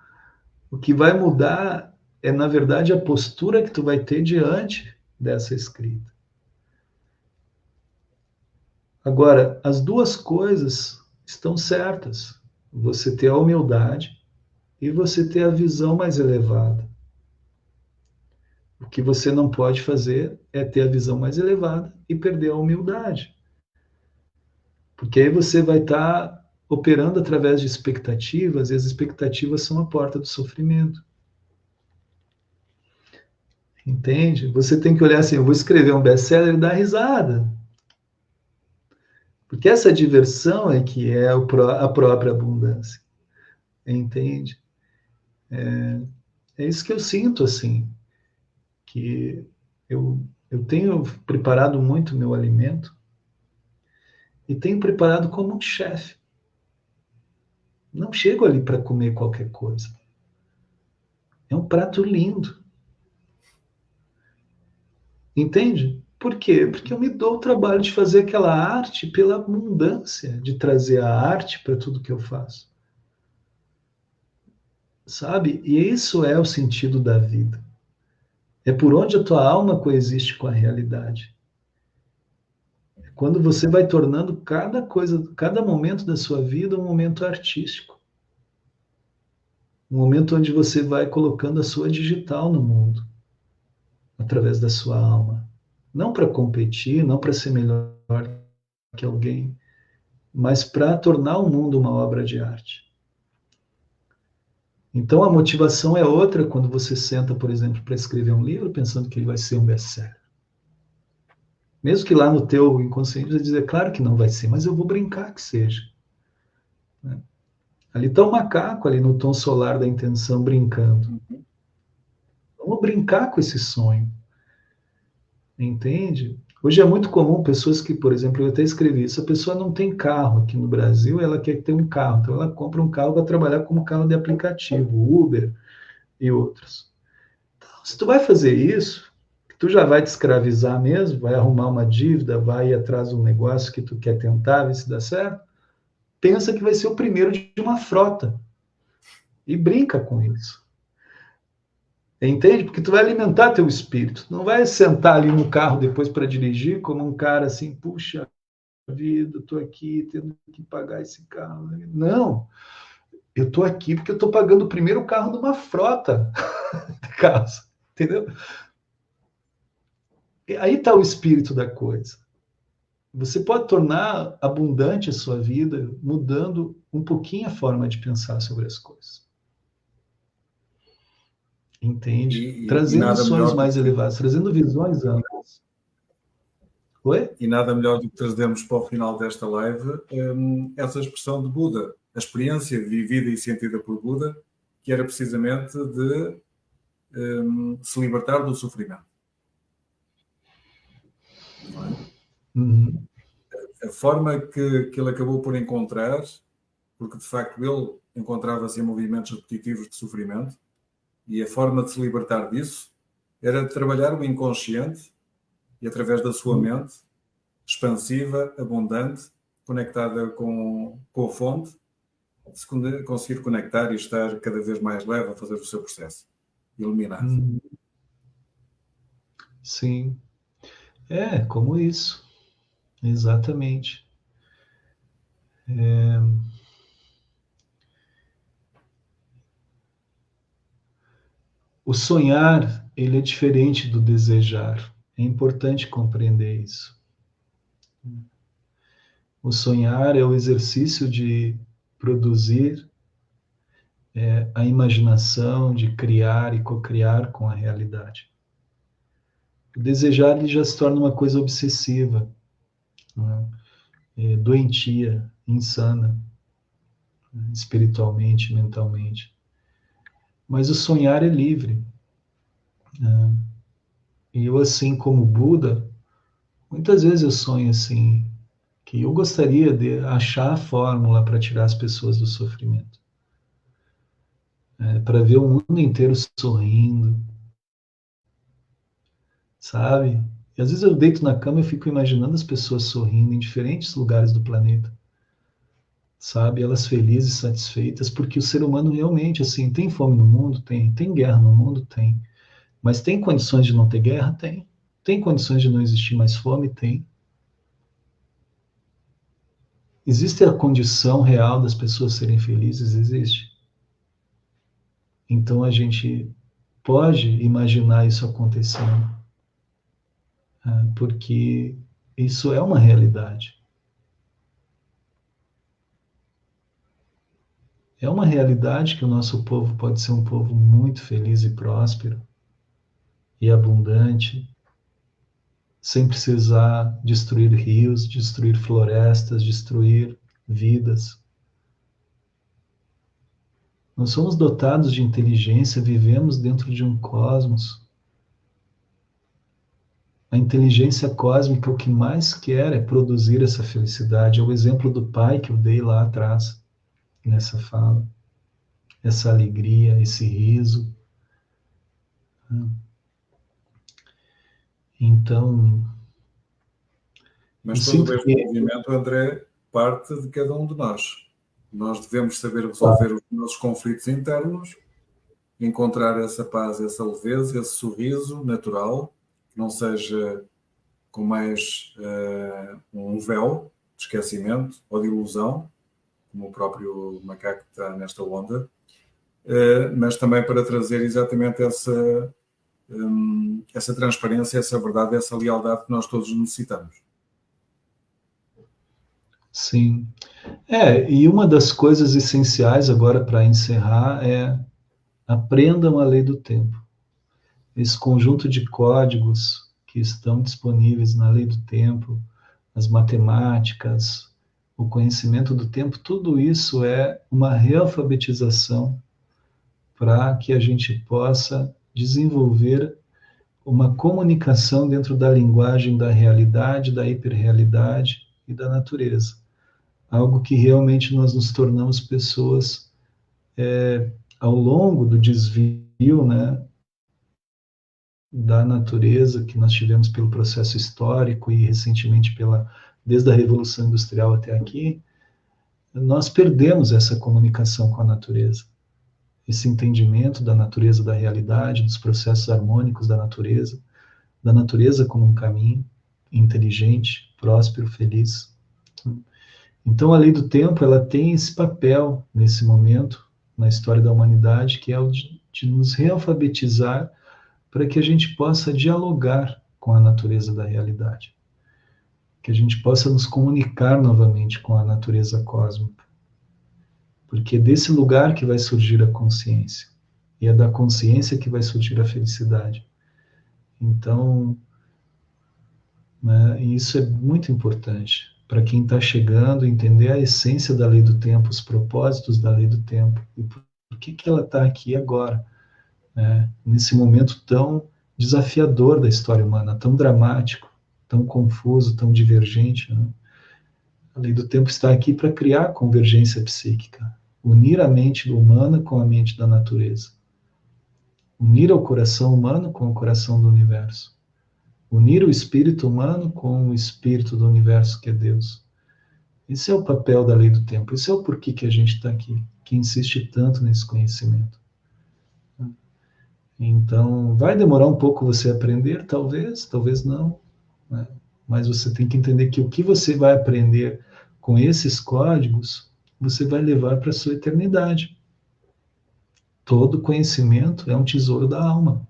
O que vai mudar é, na verdade, a postura que tu vai ter diante dessa escrita. Agora, as duas coisas estão certas. Você ter a humildade e você ter a visão mais elevada. O que você não pode fazer é ter a visão mais elevada e perder a humildade. Porque aí você vai estar operando através de expectativas, e as expectativas são a porta do sofrimento. Entende? Você tem que olhar assim, eu vou escrever um best-seller e dar risada. Porque essa diversão é que é a própria abundância. Entende? É isso que eu sinto, assim, que eu tenho preparado muito meu alimento e tenho preparado como um chefe. Não chego ali para comer qualquer coisa. É um prato lindo. Entende? Por quê? Porque eu me dou o trabalho de fazer aquela arte pela abundância, de trazer a arte para tudo que eu faço. Sabe? E isso é o sentido da vida. É por onde a tua alma coexiste com a realidade. É quando você vai tornando cada coisa, cada momento da sua vida um momento artístico. Um momento onde você vai colocando a sua digital no mundo, através da sua alma. Não para competir, não para ser melhor que alguém, mas para tornar o mundo uma obra de arte. Então a motivação é outra quando você senta, por exemplo, para escrever um livro pensando que ele vai ser um best-seller. Mesmo que lá no teu inconsciente você dizer, claro que não vai ser, mas eu vou brincar que seja. Né? Ali está o macaco, ali no tom solar da intenção, brincando. Uhum. Vamos brincar com esse sonho. Entende? Hoje é muito comum pessoas que, por exemplo, eu até escrevi, se a pessoa não tem carro aqui no Brasil, ela quer ter um carro, então ela compra um carro para trabalhar como carro de aplicativo, Uber e outros. Então, se tu vai fazer isso, tu já vai te escravizar mesmo, vai arrumar uma dívida, vai ir atrás de um negócio que tu quer tentar, ver se dá certo, pensa que vai ser o primeiro de uma frota e brinca com isso. Entende? Porque tu vai alimentar teu espírito. Não vai sentar ali no carro depois para dirigir como um cara assim, puxa vida, estou aqui tendo que pagar esse carro. Não, eu estou aqui porque eu estou pagando o primeiro carro de uma frota de carros, entendeu? E aí está o espírito da coisa. Você pode tornar abundante a sua vida mudando um pouquinho a forma de pensar sobre as coisas. Entende? E Trazendo nada sonhos melhor do mais que elevados, trazendo visões amplas. Oi? e nada melhor do que trazermos para o final desta live essa expressão de Buda, a experiência vivida e sentida por Buda, que era precisamente de se libertar do sofrimento. Não é? Uhum. A forma que ele acabou por encontrar, porque de facto ele encontrava-se em movimentos repetitivos de sofrimento, e a forma de se libertar disso era trabalhar o inconsciente e através da sua mente, expansiva, abundante, conectada com a fonte, se conseguir conectar e estar cada vez mais leve a fazer o seu processo, iluminado. Uhum. Sim, é como isso, exatamente. É, o sonhar, ele é diferente do desejar. É importante compreender isso. O sonhar é o exercício de produzir a imaginação, de criar e co-criar com a realidade. O desejar ele já se torna uma coisa obsessiva, né? Doentia, insana, espiritualmente, mentalmente. Mas o sonhar é livre. Né? E eu, assim como Buda, muitas vezes eu sonho assim, que eu gostaria de achar a fórmula para tirar as pessoas do sofrimento, para ver o mundo inteiro sorrindo, sabe? E às vezes eu deito na cama e fico imaginando as pessoas sorrindo em diferentes lugares do planeta, sabe? Elas felizes, satisfeitas, porque o ser humano realmente, assim, tem fome no mundo? Tem guerra no mundo? Tem. Mas tem condições de não ter guerra? Tem. Tem condições de não existir mais fome? Tem. Existe a condição real das pessoas serem felizes? Existe. Então a gente pode imaginar isso acontecendo, porque isso é uma realidade. É uma realidade que o nosso povo pode ser um povo muito feliz e próspero e abundante, sem precisar destruir rios, destruir florestas, destruir vidas. Nós somos dotados de inteligência, vivemos dentro de um cosmos. A inteligência cósmica o que mais quer é produzir essa felicidade. É o exemplo do pai que eu dei lá atrás, nessa fala. Essa alegria, esse riso. Então, eu Mas todo sinto este que movimento, André, parte de cada um de nós. Nós devemos saber resolver os nossos conflitos internos, encontrar essa paz, essa leveza, esse sorriso natural, que não seja com mais um véu de esquecimento ou de ilusão, como o próprio macaco está nesta onda, mas também para trazer exatamente essa transparência, essa verdade, essa lealdade que nós todos necessitamos. sim. E uma das coisas essenciais agora para encerrar é aprendam a lei do tempo. Esse conjunto de códigos que estão disponíveis na lei do tempo, as matemáticas, o conhecimento do tempo, tudo isso é uma realfabetização para que a gente possa desenvolver uma comunicação dentro da linguagem da realidade, da hiperrealidade e da natureza. Algo que realmente nós nos tornamos pessoas ao longo do desvio, né, da natureza que nós tivemos pelo processo histórico e recentemente desde a Revolução Industrial até aqui, nós perdemos essa comunicação com a natureza, esse entendimento da natureza, da realidade, dos processos harmônicos da natureza como um caminho inteligente, próspero, feliz. Então, a lei do tempo, ela tem esse papel nesse momento na história da humanidade, que é o de nos realfabetizar para que a gente possa dialogar com a natureza da realidade, que a gente possa nos comunicar novamente com a natureza cósmica, porque é desse lugar que vai surgir a consciência, e é da consciência que vai surgir a felicidade. Então, né, isso é muito importante para quem está chegando, entender a essência da lei do tempo, os propósitos da lei do tempo, e por que ela está aqui agora, né, nesse momento tão desafiador da história humana, tão dramático, tão confuso, tão divergente. Né? A lei do tempo está aqui para criar convergência psíquica, unir a mente humana com a mente da natureza, unir o coração humano com o coração do universo, unir o espírito humano com o espírito do universo, que é Deus. Esse é o papel da lei do tempo, esse é o porquê que a gente está aqui, que insiste tanto nesse conhecimento. Então, vai demorar um pouco você aprender, talvez, talvez não, né? Mas você tem que entender que o que você vai aprender com esses códigos, você vai levar para a sua eternidade. Todo conhecimento é um tesouro da alma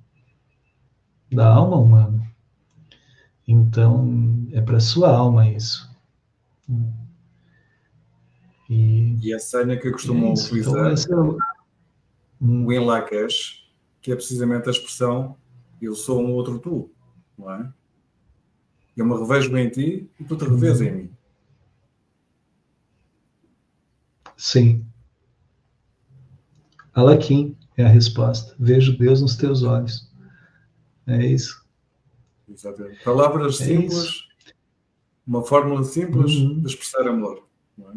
humana. Então, é para a sua alma isso. E a senha que eu É costumo isso. Então, utilizar, esse é o... o em Lakesh, que é precisamente a expressão eu sou um outro tu, não é? Eu me revejo em ti e tu te revês em mim. Sim. Alakim é a resposta. Vejo Deus nos teus olhos. É isso. Exatamente. Palavras É isso. simples, uma fórmula simples de expressar amor, não é?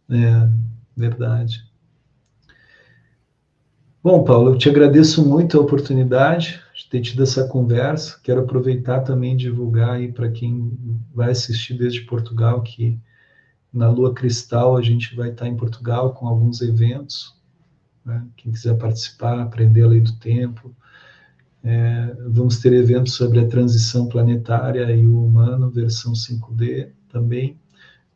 É, verdade. Bom, Paulo, eu te agradeço muito a oportunidade de ter tido essa conversa. Quero aproveitar também e divulgar aí para quem vai assistir desde Portugal que na Lua Cristal a gente vai estar em Portugal com alguns eventos. Né? Quem quiser participar, aprender a lei do tempo. Vamos ter eventos sobre a transição planetária e o humano, versão 5D também.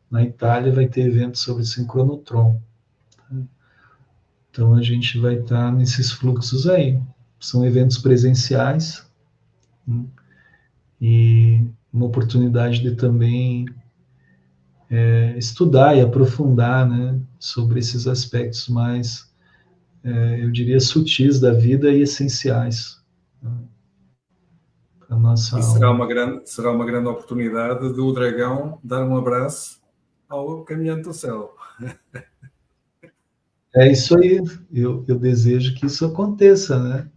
Na Itália vai ter eventos sobre sincronotron. Então a gente vai estar nesses fluxos aí. São eventos presenciais, né? E uma oportunidade de também estudar e aprofundar, né, sobre esses aspectos mais, eu diria, sutis da vida e essenciais, né, para a nossa E alma. será uma grande oportunidade de o dragão dar um abraço ao caminhante do céu. É isso aí. Eu desejo que isso aconteça, né?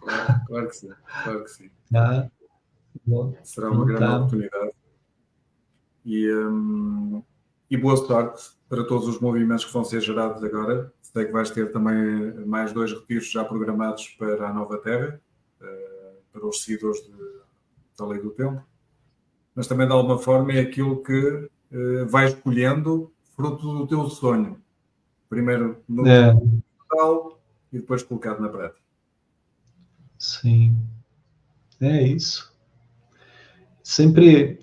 Claro, claro que sim, claro que sim. Tá? Bom, Será uma então grande tá. oportunidade. E boa sorte para todos os movimentos que vão ser gerados agora. Sei que vais ter também mais 2 retiros já programados para a Nova Terra, para os seguidores a lei do tempo, mas também de alguma forma é aquilo que vai escolhendo fruto do teu sonho. Primeiro no total e depois colocado na prática. Sim, é isso. Sempre,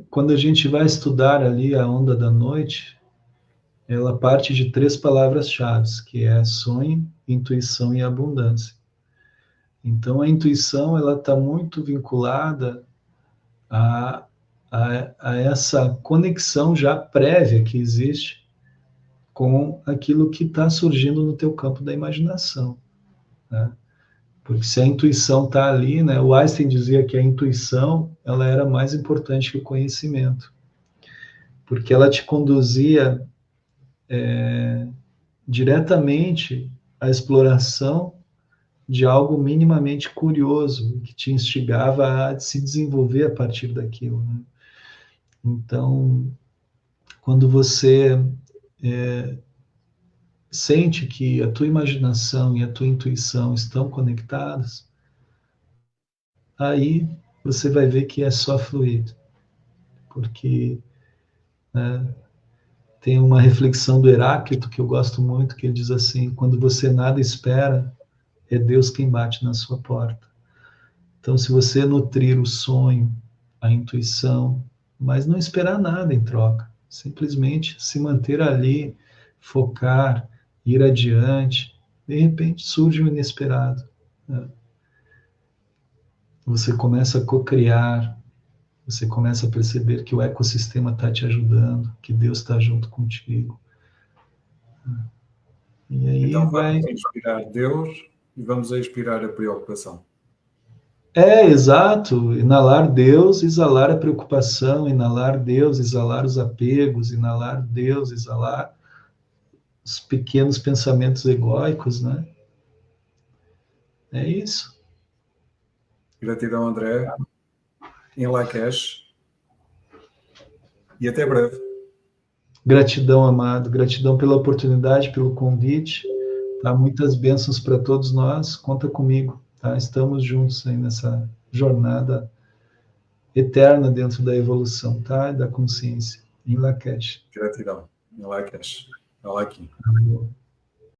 quando a gente vai estudar ali a onda da noite, ela parte de 3 palavras-chave, que é sonho, intuição e abundância. Então, a intuição ela está muito vinculada a, a essa conexão já prévia que existe com aquilo que está surgindo no teu campo da imaginação, né? Porque se a intuição está ali, né? O Einstein dizia que a intuição ela era mais importante que o conhecimento, porque ela te conduzia diretamente à exploração de algo minimamente curioso, que te instigava a se desenvolver a partir daquilo, né? Então, quando você sente que a tua imaginação e a tua intuição estão conectadas, aí você vai ver que é só fluir, porque, né, tem uma reflexão do Heráclito que eu gosto muito, que ele diz assim: quando você nada espera, é Deus quem bate na sua porta. Então, se você nutrir o sonho, a intuição, mas não esperar nada em troca, simplesmente se manter ali, focar, ir adiante, de repente surge o inesperado, né? Você começa a co-criar, você começa a perceber que o ecossistema está te ajudando, que Deus está junto contigo. E aí Então vai. vamos inspirar Deus e vamos a inspirar a preocupação. É, exato. Inalar Deus, exalar a preocupação, inalar Deus, exalar os apegos, inalar Deus, exalar os pequenos pensamentos egóicos, né? É isso. Gratidão, André, em Lakesh, e até breve. Gratidão, amado. Gratidão pela oportunidade, pelo convite. Tá? Muitas bênçãos para todos nós. Conta comigo, tá? Estamos juntos aí nessa jornada eterna dentro da evolução, tá? Da consciência. Em Lakesh. Gratidão, em Lakesh. Olá aqui. Amém.